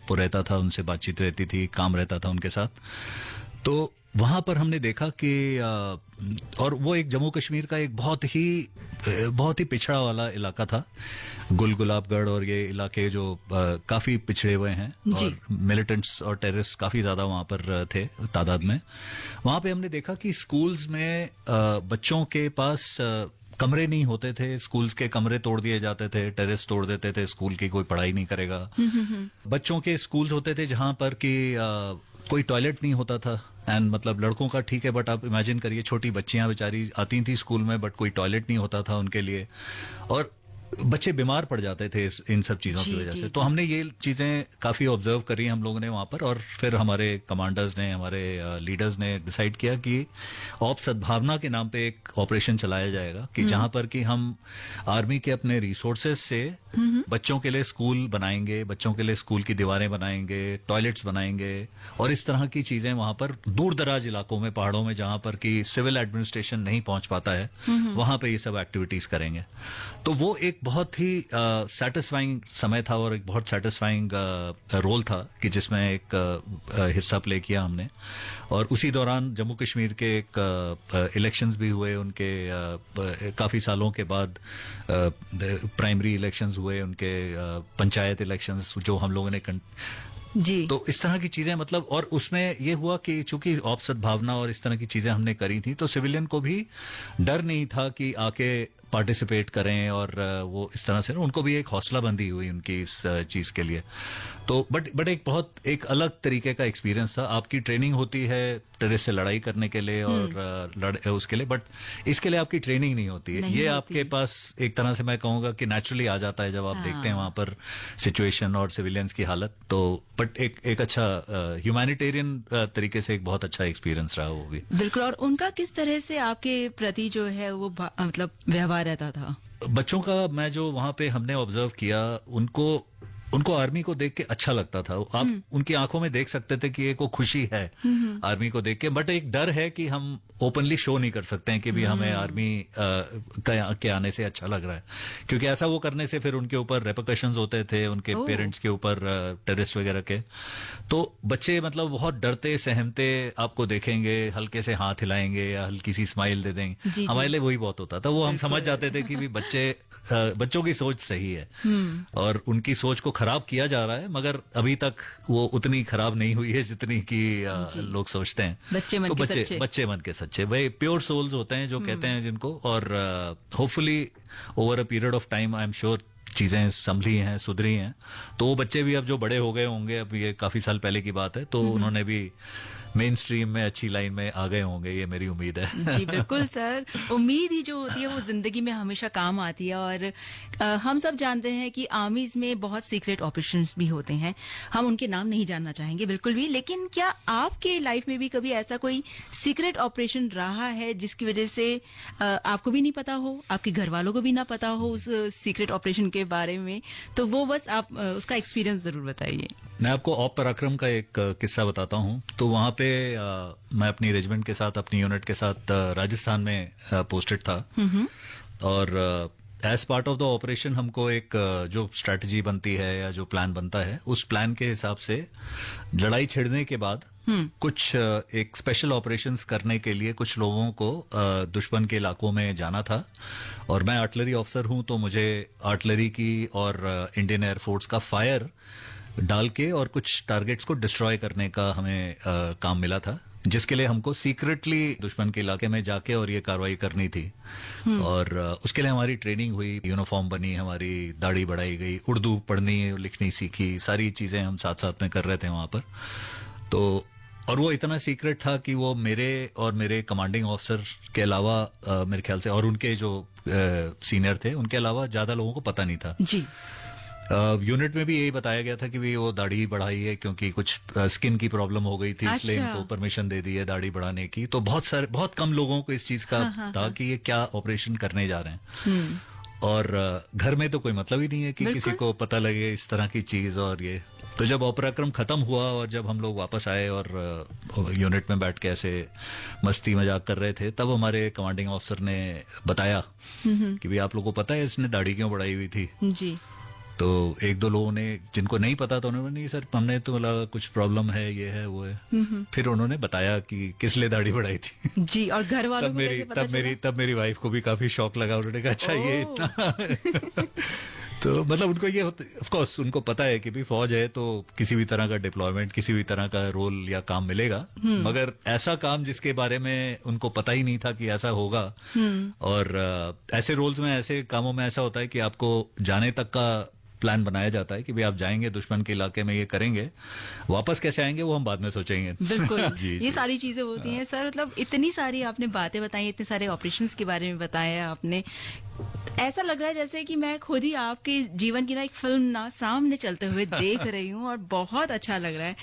वो रहता था, उनसे बातचीत रहती थी, काम रहता था उनके साथ। तो वहां पर हमने देखा कि और वो एक जम्मू कश्मीर का एक बहुत ही पिछड़ा वाला इलाका था। गुलगुलाबगढ़ और ये इलाके जो काफी पिछड़े हुए हैं और मिलिटेंट्स और टेररिस्ट काफी ज्यादा वहां पर थे तादाद में। वहां पे हमने देखा कि स्कूल्स में बच्चों के पास कमरे नहीं होते थे, स्कूल्स के कमरे तोड़ दिए जाते थे, टेरेस तोड़ देते थे, स्कूल की कोई पढ़ाई नहीं करेगा। बच्चों के स्कूल्स होते थे जहां पर कि कोई टॉयलेट नहीं होता था। एंड मतलब लड़कों का ठीक है, बट आप इमेजिन करिए छोटी बच्चियां बेचारी आती थी स्कूल में, बट कोई टॉयलेट नहीं होता था उनके लिए, और बच्चे बीमार पड़ जाते थे इन सब चीजों की वजह से। तो हमने ये चीजें काफी ऑब्जर्व करी हम लोगों ने वहां पर, और फिर हमारे कमांडर्स ने, हमारे लीडर्स ने डिसाइड किया कि ऑप सद्भावना के नाम पे एक ऑपरेशन चलाया जाएगा कि जहां पर कि हम आर्मी के अपने रिसोर्सेज से बच्चों के लिए स्कूल बनाएंगे, बच्चों के लिए स्कूल की दीवारें बनाएंगे, टॉयलेट्स बनाएंगे, और इस तरह की चीजें वहां पर दूर दराज इलाकों में, पहाड़ों में, जहां पर कि सिविल एडमिनिस्ट्रेशन नहीं पहुंच पाता है, वहां पे ये सब एक्टिविटीज करेंगे। तो वो एक बहुत ही सेटिस्फाइंग समय था और एक बहुत सेटिस्फाइंग रोल था कि जिसमें एक हिस्सा प्ले किया हमने। और उसी दौरान जम्मू कश्मीर के एक इलेक्शंस भी हुए, उनके काफी सालों के बाद प्राइमरी इलेक्शंस हुए, उनके पंचायत इलेक्शंस जो हम लोगों ने
जी।
तो इस तरह की चीजें मतलब, और उसमें ये हुआ कि चूंकि ऑप सद्भावना और इस तरह की चीजें हमने करी थी, तो सिविलियन को भी डर नहीं था कि आके पार्टिसिपेट करें, और वो इस तरह से उनको भी एक हौसला बंदी हुई उनकी इस चीज के लिए। तो बट एक अलग तरीके का एक्सपीरियंस था। आपकी ट्रेनिंग होती है टेररिस्ट से लड़ाई करने के लिए और उसके लिए, बट इसके लिए आपकी ट्रेनिंग नहीं होती है। ये आपके पास एक तरह से मैं कहूंगा कि नेचुरली आ जाता है जब आप देखते हैं वहां पर सिचुएशन और सिविलियंस की हालत। तो बट एक अच्छा ह्यूमैनिटेरियन तरीके से एक बहुत अच्छा एक्सपीरियंस रहा वो भी।
बिल्कुल। और उनका किस तरह से आपके प्रति जो है वो मतलब व्यवहार रहता था?
बच्चों का मैं जो वहां पे हमने ऑब्जर्व किया, उनको आर्मी को देख के अच्छा लगता था। आप उनकी आंखों में देख सकते थे कि एक वो खुशी है आर्मी को देख के, बट एक डर है कि हम ओपनली शो नहीं कर सकते हैं कि भी हमें आर्मी के आने से अच्छा लग रहा है, क्योंकि ऐसा वो करने से फिर उनके ऊपर रेपरकशंस होते थे, उनके पेरेंट्स के ऊपर, टेररिस्ट वगैरह के। तो बच्चे मतलब बहुत डरते सहमते आपको देखेंगे, हल्के से हाथ हिलाएंगे या हल्की सी स्माइल दे देंगे। हमारे लिए वही बहुत होता था। वो हम समझ जाते थे कि भी बच्चों की सोच सही है और उनकी सोच को खराब किया जा रहा है, मगर अभी तक वो उतनी खराब नहीं हुई है जितनी कि लोग सोचते हैं।
बच्चे मन
के सच्चे वही प्योर सोल्स होते हैं जो कहते हैं जिनको। और hopefully over a period of time I am sure चीजें संभली हैं, सुधरी हैं। तो वो बच्चे भी अब जो बड़े हो गए होंगे, अब ये काफी साल पहले की बात है, तो उन्होंने भी मेन स्ट्रीम में अच्छी लाइन में आ गए होंगे, ये मेरी उम्मीद है।
जी बिल्कुल सर। उम्मीद ही जो होती है वो जिंदगी में हमेशा काम आती है। और हम सब जानते हैं कि आर्मीज में बहुत सीक्रेट ऑपरेशंस भी होते हैं। हम उनके नाम नहीं जानना चाहेंगे बिल्कुल भी, लेकिन क्या आपके लाइफ में भी कभी ऐसा कोई सीक्रेट ऑपरेशन रहा है जिसकी वजह से आपको भी नहीं पता हो, आपके घर वालों को भी ना पता हो उस सीक्रेट ऑपरेशन के बारे में? तो वो बस आप उसका एक्सपीरियंस जरूर बताइए।
मैं आपको ऑप पराक्रम का एक किस्सा बताता हूँ। तो वहां पे मैं अपनी रेजिमेंट के साथ, अपनी यूनिट के साथ राजस्थान में पोस्टेड था, और as part of the operation हमको एक जो स्ट्रेटजी बनती है या जो प्लान बनता है, उस प्लान के हिसाब से लड़ाई छिड़ने के बाद कुछ एक स्पेशल ऑपरेशंस करने के लिए कुछ लोगों को दुश्मन के इलाकों में जाना था। और मैं आर्टिलरी ऑफिसर हूं, तो मुझे आर्टिलरी की और इंडियन एयरफोर्स का फायर डाल के और कुछ टारगेट्स को डिस्ट्रॉय करने का हमें काम मिला था। जिसके लिए हमको सीक्रेटली दुश्मन के इलाके में जाके और ये कार्रवाई करनी थी। और उसके लिए हमारी ट्रेनिंग हुई, यूनिफॉर्म बनी, हमारी दाढ़ी बढ़ाई गई, उर्दू पढ़नी लिखनी सीखी, सारी चीजें हम साथ साथ में कर रहे थे वहां पर। तो और वो इतना सीक्रेट था कि वो मेरे और मेरे कमांडिंग ऑफिसर के अलावा मेरे ख्याल से और उनके जो सीनियर थे उनके अलावा ज्यादा लोगों को पता नहीं था।
जी।
यूनिट में भी यही बताया गया था कि भाई वो दाढ़ी बढ़ाई है क्योंकि कुछ स्किन की प्रॉब्लम हो गई थी, इसलिए
अच्छा।
इनको परमिशन दे दी है दाढ़ी बढ़ाने की। तो बहुत कम लोगों को इस चीज का था कि ये क्या ऑपरेशन करने जा रहे हैं। और घर में तो कोई मतलब ही नहीं है कि किसी को पता लगे इस तरह की चीज। और ये तो जब पराक्रम खत्म हुआ और जब हम लोग वापस आए और यूनिट में बैठ के ऐसे मस्ती मजाक कर रहे थे, तब हमारे कमांडिंग ऑफिसर ने बताया कि भाई आप लोगों को पता है इसने दाढ़ी क्यों बढ़ाई हुई थी।
जी।
तो एक दो लोगों ने, जिनको नहीं पता था, उन्होंने नहीं सर हमने तो बोला कुछ प्रॉब्लम है, ये है वो है। फिर उन्होंने बताया कि किस लिए दाढ़ी बढ़ाई थी।
जी। और घर वालों को कैसे पता चला?
तब मेरी वाइफ को भी काफी शौक लगा। उन्होंने कहा अच्छा ये इतना तो मतलब उनको ये ऑफ कोर्स उनको पता है कि भी फौज है तो किसी भी तरह का डिप्लॉयमेंट, किसी भी तरह का रोल या काम मिलेगा, मगर ऐसा काम जिसके बारे में उनको पता ही नहीं था कि ऐसा होगा। और ऐसे रोल्स में, ऐसे कामों में ऐसा होता है कि आपको जाने तक का प्लान बनाया जाता है कि भाई आप जाएंगे दुश्मन के इलाके में, ये करेंगे, वापस कैसे आएंगे वो हम बाद में सोचेंगे।
बिल्कुल।
जी,
ये सारी चीजें होती हैं सर। मतलब इतनी सारी आपने बातें बताई, इतने सारे ऑपरेशंस के बारे में बताया आपने, ऐसा लग रहा है जैसे कि मैं खुद ही आपके जीवन की ना एक फिल्म ना सामने चलते हुए देख रही हूँ और बहुत अच्छा लग रहा है।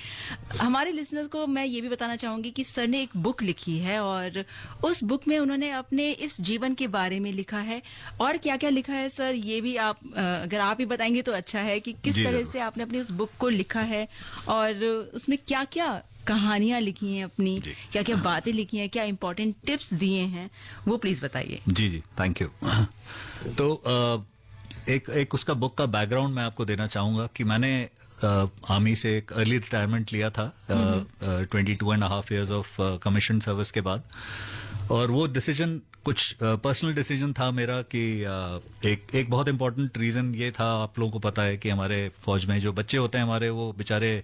हमारे लिसनर्स को मैं ये भी बताना चाहूंगी कि सर ने एक बुक लिखी है और उस बुक में उन्होंने अपने इस जीवन के बारे में लिखा है। और क्या क्या लिखा है सर, ये भी आप अगर आप ही बताएंगे तो अच्छा है कि किस तरह से आपने अपनी उस बुक को लिखा है और उसमें क्या क्या कहानियां लिखी हैं अपनी, क्या क्या बातें लिखी हैं, क्या इंपॉर्टेंट टिप्स दिए हैं, वो प्लीज बताइए।
जी जी, थैंक यू। तो एक उसका बुक का बैकग्राउंड मैं आपको देना चाहूंगा कि मैंने आर्मी से एक अर्ली रिटायरमेंट लिया था 22.5 years ऑफ कमीशन सर्विस के बाद। और वो डिसीजन कुछ पर्सनल डिसीजन था मेरा कि एक बहुत इंपॉर्टेंट रीजन ये था, आप लोगों को पता है कि हमारे फौज में जो बच्चे होते हैं हमारे, वो बेचारे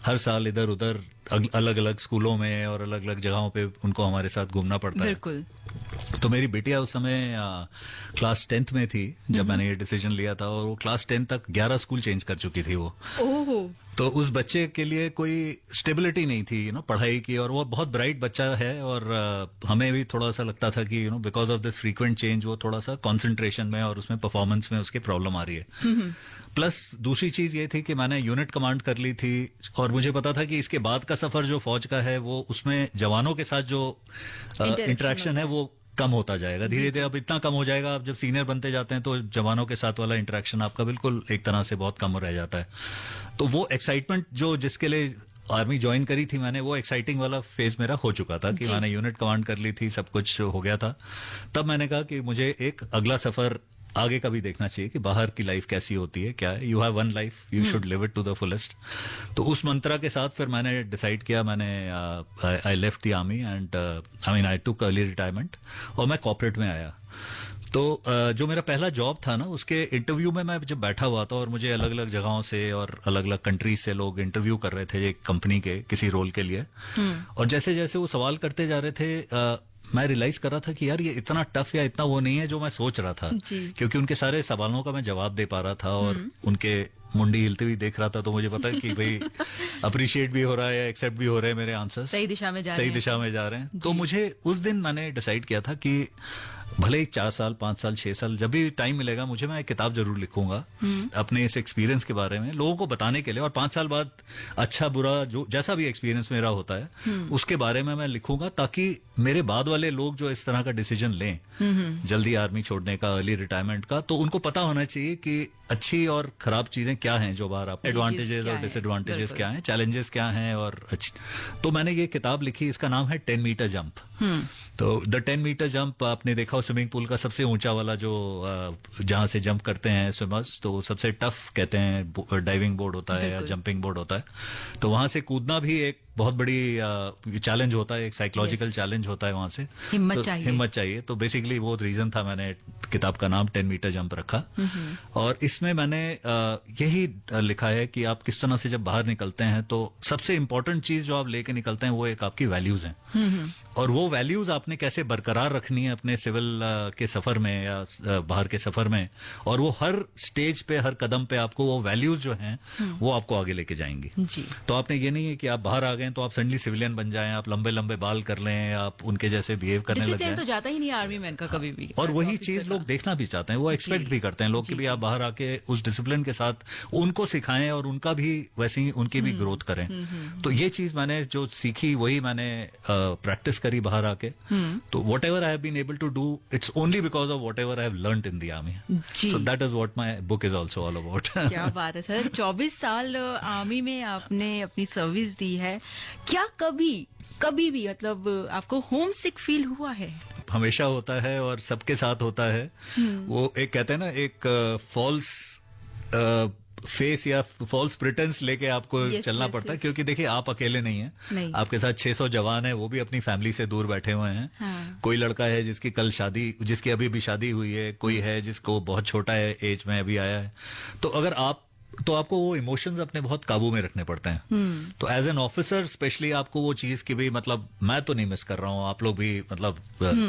हर साल इधर उधर अलग अलग स्कूलों में और अलग अलग जगहों पे उनको हमारे साथ घूमना पड़ता है।
बिल्कुल।
तो मेरी बिटिया उस समय क्लास 10th में थी जब मैंने ये डिसीजन लिया था, और वो क्लास 10 तक 11 स्कूल चेंज कर चुकी थी वो।
ओह।
तो उस बच्चे के लिए कोई स्टेबिलिटी नहीं थी पढ़ाई की, और वो बहुत ब्राइट बच्चा है। और हमें भी थोड़ा सा लगता था कि because of this frequent change वो थोड़ा सा कंसंट्रेशन में और उसमें परफॉर्मेंस में उसकी प्रॉब्लम आ रही है। प्लस दूसरी चीज ये थी कि मैंने यूनिट कमांड कर ली थी और मुझे पता था कि इसके बाद का सफर जो फौज का है वो उसमें जवानों के साथ जो इंटरेक्शन है वो कम होता जाएगा धीरे धीरे। अब इतना कम हो जाएगा, आप जब सीनियर बनते जाते हैं तो जवानों के साथ वाला इंटरेक्शन आपका बिल्कुल एक तरह से बहुत कम रह जाता है। तो वो एक्साइटमेंट जो जिसके लिए आर्मी ज्वाइन करी थी मैंने, वो एक्साइटिंग वाला फेज मेरा हो चुका था कि मैंने यूनिट कमांड कर ली थी, सब कुछ हो गया था। तब मैंने कहा कि मुझे एक अगला सफर आगे का भी देखना चाहिए कि बाहर की लाइफ कैसी होती है, क्या है। You have one life, you should live it to the fullest. तो उस मंत्रा के साथ फिर मैंने डिसाइड किया, मैंने I left the army and I took early retirement और मैं कॉर्पोरेट में आया। तो जो मेरा पहला जॉब था ना, उसके इंटरव्यू में मैं जब बैठा हुआ था और मुझे अलग अलग जगहों से और अलग अलग कंट्रीज से लोग इंटरव्यू कर रहे थे एक कंपनी के किसी रोल के लिए, और जैसे जैसे वो सवाल करते जा रहे थे मैं रियलाइज कर रहा था कि यार ये इतना टफ या इतना वो नहीं है जो मैं सोच रहा था, क्योंकि उनके सारे सवालों का मैं जवाब दे पा रहा था और उनके मुंडी हिलती हुई देख रहा था। तो मुझे पता है कि भाई अप्रिशिएट भी हो रहा है, एक्सेप्ट भी हो रहे हैं मेरे आंसर्स,
सही दिशा में जा रहे हैं।
तो मुझे उस दिन मैंने डिसाइड किया था कि भले ही 4 साल 5 साल 6 साल जब भी टाइम मिलेगा मुझे, मैं एक किताब जरूर लिखूंगा अपने इस एक्सपीरियंस के बारे में लोगों को बताने के लिए, और 5 साल बाद अच्छा बुरा जो जैसा भी एक्सपीरियंस मेरा होता है उसके बारे में मैं लिखूंगा, ताकि मेरे बाद वाले लोग जो इस तरह का डिसीजन लें जल्दी आर्मी छोड़ने का, अर्ली रिटायरमेंट का, तो उनको पता होना चाहिए कि अच्छी और खराब चीजें क्या हैं जो बाहर आप, एडवांटेजेस और डिसएडवांटेजेस क्या हैं, चैलेंजेस क्या हैं। और तो मैंने ये किताब लिखी, इसका नाम है 10 मीटर जंप। तो द 10 मीटर जंप आपने देखा हो, स्विमिंग पूल का सबसे ऊंचा वाला जो जहां से जंप करते हैं स्विमर्स, तो सबसे टफ कहते हैं डाइविंग बोर्ड होता है या जंपिंग बोर्ड होता है। तो वहां से कूदना भी एक बहुत बड़ी चैलेंज होता है, एक साइकोलॉजिकल चैलेंज होता है वहां से।
हिम्मत चाहिए।
हिम्मत चाहिए। तो बेसिकली वो रीजन था, मैंने किताब का नाम 10 मीटर जंप रखा। और इसमें मैंने यही लिखा है कि आप किस तरह से जब बाहर निकलते हैं तो सबसे इंपॉर्टेंट चीज जो आप लेके निकलते हैं वो एक आपकी वैल्यूज हैं। और वो वैल्यूज आपने कैसे बरकरार रखनी है अपने सिविल के सफर में या बाहर के सफर में, और वो हर स्टेज पे, हर कदम पे आपको वो वैल्यूज जो हैं वो आपको आगे लेके जाएंगी।
जी।
तो आपने ये नहीं है कि आप बाहर आ गए तो आप सडनली सिविलियन बन जाएं, आप लंबे लंबे बाल कर लें, आप उनके जैसे बिहेव करने लग
डिसिप्लिन तो
जाएं।
जाता ही नहीं आर्मी मैन का कभी भी।
और वही चीज लोग देखना भी चाहते हैं, वो एक्सपेक्ट भी करते हैं लोग कि भी आप बाहर आके उस डिसिप्लिन के साथ उनको सिखाएं और उनका भी वैसे ही उनकी भी ग्रोथ करें। तो ये चीज मैंने जो सीखी वही मैंने प्रैक्टिस करी बाहर आके। तो whatever I have been able to do, it's only because of whatever I have learned in the army.
जी।
So that is what my book is also all about.
क्या बात है sir, 24 साल army में आपने अपनी service दी है। क्या कभी भी मतलब आपको होम सिक फील हुआ है?
हमेशा होता है और सबके साथ होता है। वो एक कहते हैं ना, एक फॉल्स फेस या फॉल्स प्रिटेंस लेके आपको चलना पड़ता है, क्योंकि देखिए आप अकेले नहीं हैं। आपके साथ 600 जवान है, वो भी अपनी फैमिली से दूर बैठे हुए हैं। कोई लड़का है जिसकी जिसकी अभी भी शादी हुई है, कोई है जिसको बहुत छोटा है एज में अभी आया है। तो आपको वो इमोशंस अपने बहुत काबू में रखने पड़ते हैं। तो एज एन ऑफिसर स्पेशली आपको वो चीज की भी, मतलब मैं तो नहीं मिस कर रहा हूँ, आप लोग भी मतलब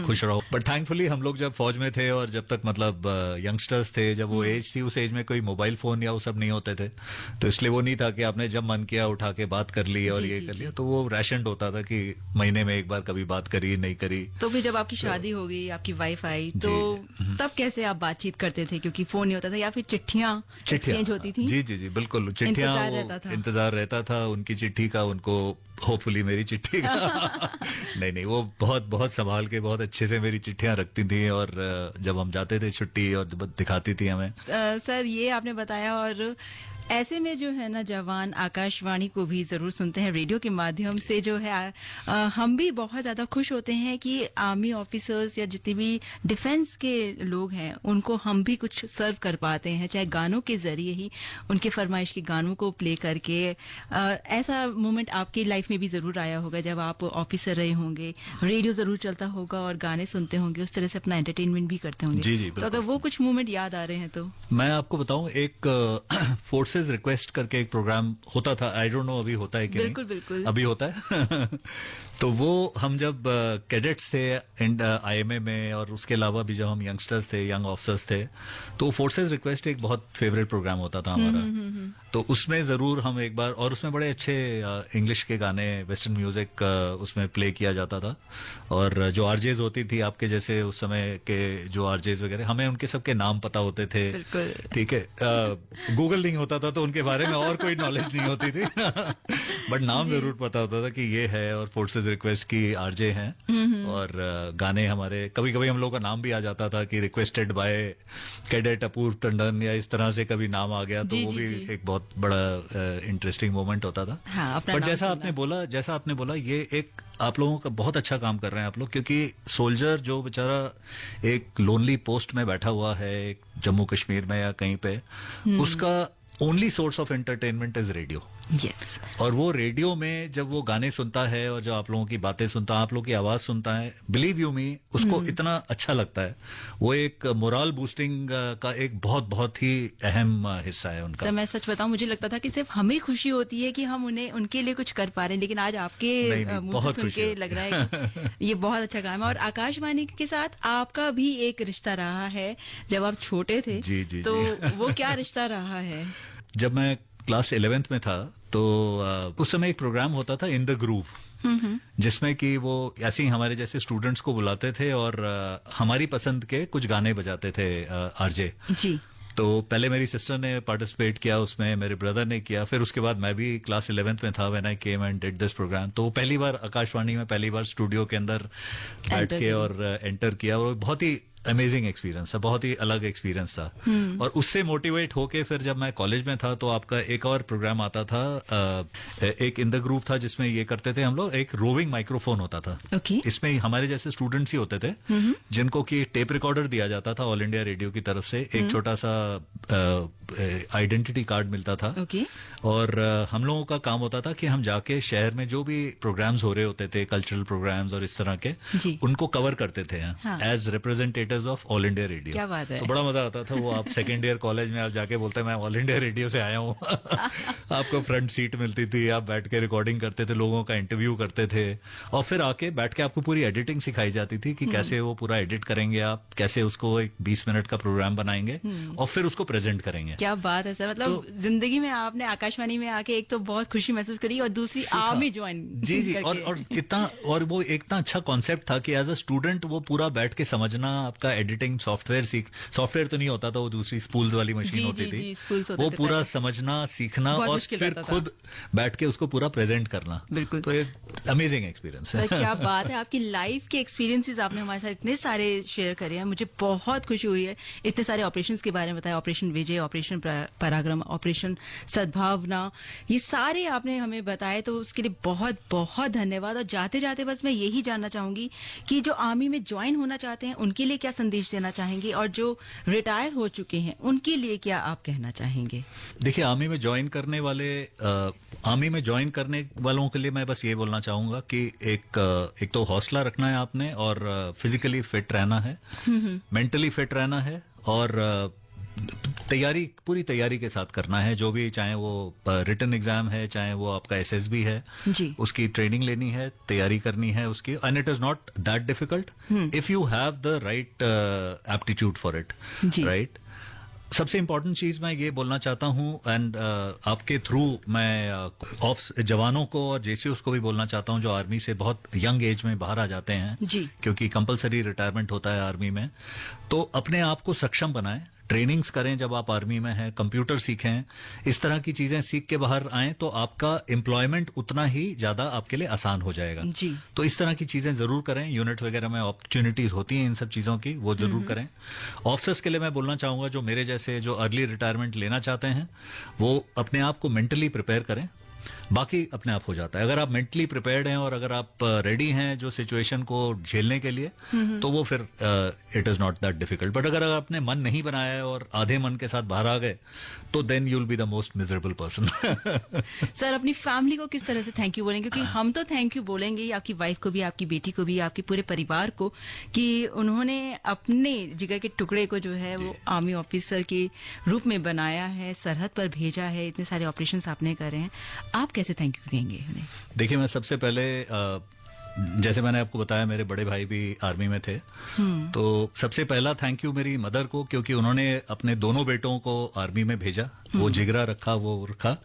खुश रहो। बट थैंकफुली हम लोग जब फौज में थे और जब तक मतलब यंगस्टर्स थे, जब वो एज थी, उस एज में कोई मोबाइल फोन या वो सब नहीं होते थे। तो इसलिए वो नहीं था कि आपने जब मन किया उठा के बात कर ली और ये कर लिया। तो वो रैशनड होता था कि महीने में एक बार कभी बात करी, नहीं करी।
तो फिर जब आपकी शादी हो गई, आपकी वाइफ आई, तो तब कैसे आप बातचीत करते थे? क्योंकि फोन नहीं होता था, या फिर चिट्ठियां एक्सचेंज होती थी?
जी बिल्कुल, चिट्ठियां, इंतजार रहता था उनकी चिट्ठी का, उनको होपफुली मेरी चिट्ठी का। नहीं, वो बहुत बहुत संभाल के बहुत अच्छे से मेरी चिट्ठियां रखती थी, और जब हम जाते थे छुट्टी और दिखाती थी हमें।
सर ये आपने बताया, और ऐसे में जो है ना, जवान आकाशवाणी को भी जरूर सुनते हैं रेडियो के माध्यम से, जो है हम भी बहुत ज्यादा खुश होते हैं कि आर्मी ऑफिसर्स या जितने भी डिफेंस के लोग हैं उनको हम भी कुछ सर्व कर पाते हैं, चाहे गानों के जरिए ही, उनके फरमाइश के गानों को प्ले करके। ऐसा मोमेंट आपकी लाइफ में भी जरूर आया होगा जब आप ऑफिसर रहे होंगे, रेडियो जरूर चलता होगा और गाने सुनते होंगे, उस तरह से अपना एंटरटेनमेंट भी करते होंगे।
जी,
तो अगर वो कुछ मोमेंट याद आ रहे हैं तो
मैं आपको बताऊं, एक फोर्सेज रिक्वेस्ट करके एक प्रोग्राम होता था, आई डोंट नो अभी होता है कि
बिल्कुल,
नहीं।
बिल्कुल
अभी होता है। तो वो हम जब कैडेट्स थे IMA में, और उसके अलावा भी जब हम यंगस्टर्स थे, यंग ऑफिसर्स थे, तो फोर्सेज रिक्वेस्ट एक बहुत फेवरेट प्रोग्राम होता था हमारा। तो उसमें जरूर हम एक बार, और उसमें बड़े अच्छे इंग्लिश के गाने, वेस्टर्न म्यूजिक उसमें प्ले किया जाता था। और जो आरजेज होती थी आपके जैसे उस समय के जो आरजेज वगैरह, हमें उनके सबके नाम पता होते थे। ठीक है, गूगल नहीं होता था तो उनके बारे में और कोई नॉलेज नहीं होती थी। बट नाम जरूर पता होता था कि ये है और फोर्सेज रिक्वेस्ट की आरजे हैं। और गाने हमारे, कभी कभी हम लोग का नाम भी आ जाता था कि रिक्वेस्टेड बाय कैडेट अपूर्व टंडन, या इस तरह से कभी नाम आ गया। तो वो भी एक बहुत बड़ा इंटरेस्टिंग मोमेंट होता था। बट जैसा आपने बोला ये एक आप लोगों का बहुत अच्छा काम कर रहे हैं आप लोग, क्योंकि सोल्जर जो बेचारा एक लोनली पोस्ट में बैठा हुआ है जम्मू कश्मीर में या कहीं पे, उसका only source of entertainment is radio.
Yes.
और वो रेडियो में जब वो गाने सुनता है और जब आप लोगों की बातें सुनता है, आप लोगों की आवाज सुनता है, बिलीव यू मी, उसको इतना अच्छा लगता है। वो एक मोरल बूस्टिंग का एक बहुत बहुत ही अहम हिस्सा है उनका।
सर मैं सच बताऊं, मुझे लगता था कि सिर्फ हमें खुशी होती है कि हम उनके लिए कुछ कर पा रहे हैं, लेकिन आज आपके मुंह से सुन के लग रहा है कि ये बहुत अच्छा काम है। और आकाशवाणी के साथ आपका भी एक रिश्ता रहा है जब आप छोटे थे।
जी,
तो वो क्या रिश्ता रहा है?
जब मैं क्लास 11th में था तो उस समय एक प्रोग्राम होता था इन द ग्रूव, जिसमें कि वो ऐसे ही हमारे जैसे स्टूडेंट्स को बुलाते थे और हमारी पसंद के कुछ गाने बजाते थे आरजे
जी।
तो पहले मेरी सिस्टर ने पार्टिसिपेट किया उसमें, मेरे ब्रदर ने किया, फिर उसके बाद मैं भी क्लास 11th में था when I came and did this program. तो पहली बार आकाशवाणी में, पहली बार स्टूडियो के अंदर बैठ के और एंटर किया, और बहुत ही अमेजिंग एक्सपीरियंस था, बहुत ही अलग एक्सपीरियंस था। और उससे मोटिवेट होके फिर जब मैं कॉलेज में था तो आपका एक और प्रोग्राम आता था, एक इन द ग्रूव था, जिसमें ये करते थे हम लोग, एक रोविंग माइक्रोफोन होता था। इसमें हमारे जैसे स्टूडेंट्स ही होते थे जिनको कि टेप रिकॉर्डर दिया जाता था ऑल इंडिया रेडियो की तरफ से, एक छोटा सा आइडेंटिटी कार्ड मिलता था।
ओके।
और हम लोगों का काम होता था कि हम जाके शहर में जो भी प्रोग्राम्स हो रहे होते थे, कल्चरल प्रोग्राम्स और इस तरह के,
जी।
उनको कवर करते थे
हाँ।
As representatives of All India Radio.
क्या बात है।
तो बड़ा मजा आता था। वो आप सेकेंड ईयर कॉलेज में आप जाके बोलते मैं ऑल इंडिया रेडियो से आया हूँ। आपको फ्रंट सीट मिलती थी, आप बैठ के रिकॉर्डिंग करते थे, लोगों का इंटरव्यू करते थे, और फिर आके बैठ के आपको पूरी एडिटिंग सिखाई जाती थी कि कैसे वो पूरा एडिट करेंगे, आप कैसे उसको एक 20 मिनट का प्रोग्राम बनाएंगे और फिर उसको प्रेजेंट करेंगे।
क्या बात है सर, मतलब जिंदगी में आपने आकाशवाणी में आके एक तो बहुत खुशी महसूस करी और दूसरी आर्मी ज्वाइन।
जी जी। और वो इतना अच्छा कॉन्सेप्ट था कि एज अ स्टूडेंट वो पूरा बैठ के समझना, आपका एडिटिंग सॉफ्टवेयर तो नहीं होता था, वो दूसरी स्पूल्स वाली मशीन होती थी, वो पूरा समझना, सीखना और फिर खुद बैठ के उसको पूरा प्रेजेंट करना।
बिल्कुल।
तो एक अमेजिंग एक्सपीरियंस है।
सर क्या बात है, आपकी लाइफ के एक्सपीरियंसेस आपने हमारे साथ इतने सारे शेयर करे हैं, मुझे बहुत खुशी हुई है। इतने सारे ऑपरेशंस के बारे में बताया, ऑपरेशन विजय, ऑपरेशन पराक्रम, ऑपरेशन सद्भावना, ये सारे आपने हमें बताए, तो उसके लिए बहुत बहुत धन्यवाद। और जाते जाते बस मैं यही जानना चाहूंगी कि जो आर्मी में ज्वाइन होना चाहते हैं उनके लिए क्या संदेश देना चाहेंगे, और जो रिटायर हो चुके हैं उनके लिए क्या आप कहना चाहेंगे?
देखिए, आर्मी में ज्वाइन करने वालों के लिए मैं बस ये बोलना चाहूंगा कि एक तो हौसला रखना है आपने, और फिजिकली फिट रहना है, मेंटली फिट रहना है, और पूरी तैयारी के साथ करना है। जो भी, चाहे वो रिटन एग्जाम है, चाहे वो आपका एसएसबी है,
जी।
उसकी ट्रेनिंग लेनी है, तैयारी करनी है उसकी, and it is not that difficult if you have the right aptitude for it, right. सबसे इम्पोर्टेंट चीज मैं ये बोलना चाहता हूँ, एंड आपके थ्रू मैं जवानों को और जेसीओस को भी बोलना चाहता हूँ जो आर्मी से बहुत यंग एज में बाहर आ जाते हैं,
जी।
क्योंकि कंपलसरी रिटायरमेंट होता है आर्मी में, तो अपने आप को सक्षम बनाएं, ट्रेनिंग्स करें जब आप आर्मी में हैं, कंप्यूटर सीखें, इस तरह की चीजें सीख के बाहर आएं, तो आपका एम्प्लॉयमेंट उतना ही ज्यादा आपके लिए आसान हो जाएगा।
जी।
तो इस तरह की चीजें जरूर करें। यूनिट वगैरह में अपॉर्चुनिटीज होती हैं इन सब चीजों की, वो जरूर करें। ऑफिसर्स के लिए मैं बोलना चाहूंगा जो मेरे जैसे जो अर्ली रिटायरमेंट लेना चाहते हैं, वो अपने आप को मेंटली प्रिपेयर करें, बाकी अपने आप हो जाता है। अगर आप मेंटली प्रिपेयर्ड हैं और अगर आप रेडी हैं जो सिचुएशन को झेलने के लिए, तो वो फिर it is not that difficult. But अगर आपने मन नहीं बनाया है और आधे मन के साथ बाहर आ गए, तो then you will be the most miserable person.
Sir, अपनी फैमिली को किस तरह से थैंक यू बोलेंगे? क्योंकि हम तो थैंक यू बोलेंगे ही, आपकी वाइफ को भी, आपकी बेटी को भी, आपके पूरे परिवार को, कि उन्होंने अपने जिगर के टुकड़े को जो है वो आर्मी ऑफिसर के रूप में बनाया है, सरहद पर भेजा है, इतने सारे ऑपरेशंस आपने करे हैं। आप कैसे थैंक यू कहेंगे उन्हें?
देखिए, मैं सबसे पहले जैसे मैंने आपको बताया, मेरे बड़े भाई भी आर्मी में थे, तो सबसे पहला थैंक यू मेरी मदर को, क्योंकि उन्होंने अपने दोनों बेटों को आर्मी में भेजा, वो जिगरा रखा, वो रखा।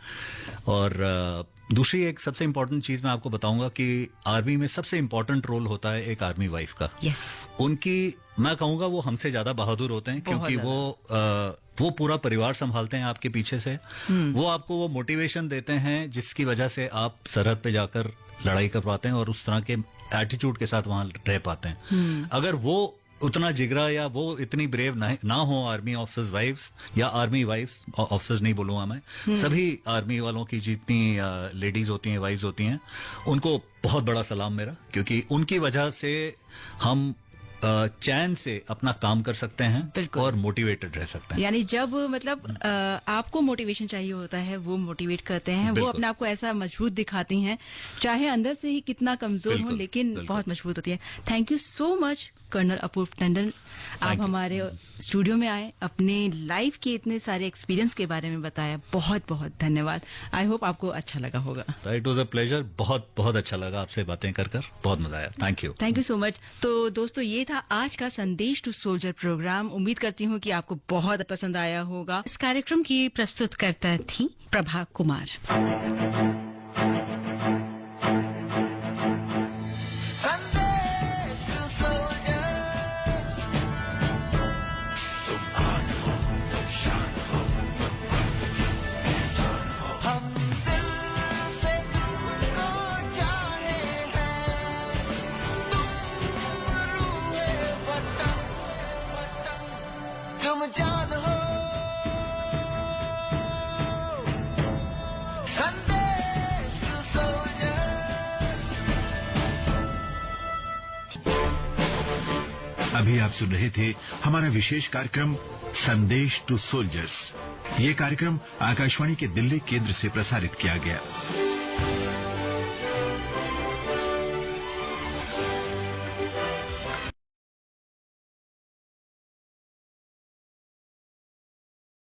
और दूसरी एक सबसे इंपॉर्टेंट चीज मैं आपको बताऊंगा कि आर्मी में सबसे इंपॉर्टेंट रोल होता है एक आर्मी वाइफ का।
यस।
उनकी, मैं कहूंगा वो हमसे ज्यादा बहादुर होते हैं, क्योंकि वो पूरा परिवार संभालते हैं आपके पीछे से। वो आपको वो मोटिवेशन देते हैं जिसकी वजह से आप सरहद पे जाकर लड़ाई कर पाते हैं और उस तरह के एटीट्यूड के साथ वहां रह पाते हैं। अगर वो उतना जिगरा या वो इतनी ब्रेव ना हो आर्मी ऑफिसर्स वाइफ्स, या आर्मी वाइफ्स, ऑफिसर्स नहीं बोलूंगा मैं, सभी आर्मी वालों की जितनी लेडीज होती हैं, वाइफ्स होती हैं, उनको बहुत बड़ा सलाम मेरा, क्योंकि उनकी वजह से हम चैन से अपना काम कर सकते हैं और मोटिवेटेड रह सकते हैं।
यानी जब मतलब आपको मोटिवेशन चाहिए होता है, वो मोटिवेट करते हैं, वो अपने आप को ऐसा मजबूत दिखाती हैं, चाहे अंदर से ही कितना कमजोर हो, लेकिन बहुत मजबूत होती है। Thank you so much colonel अपूर्व टंडन, आप हमारे स्टूडियो में आए, अपने लाइफ के इतने सारे एक्सपीरियंस के बारे में बताया, बहुत बहुत धन्यवाद। आई होप आपको अच्छा लगा होगा।
इट वॉज अ प्लेजर, बहुत बहुत अच्छा लगा आपसे बातें कर बहुत मजा आया। Thank you
so much. तो दोस्तों, ये था आज का संदेश टू सोल्जर प्रोग्राम। उम्मीद करती हूँ कि आपको बहुत पसंद आया होगा।
इस कार्यक्रम की प्रस्तुतकर्ता थी प्रभा कुमार।
संदेश टू सोल्जर, तुम आन हो, तुम शान हो, हम दिल से तुमको चाहे हैं, तुम रूहे वतन, तुम जान हो। संदेश
अभी आप सुन रहे थे हमारा विशेष कार्यक्रम संदेश टू सोल्जर्स। ये कार्यक्रम आकाशवाणी के दिल्ली केंद्र से प्रसारित किया गया।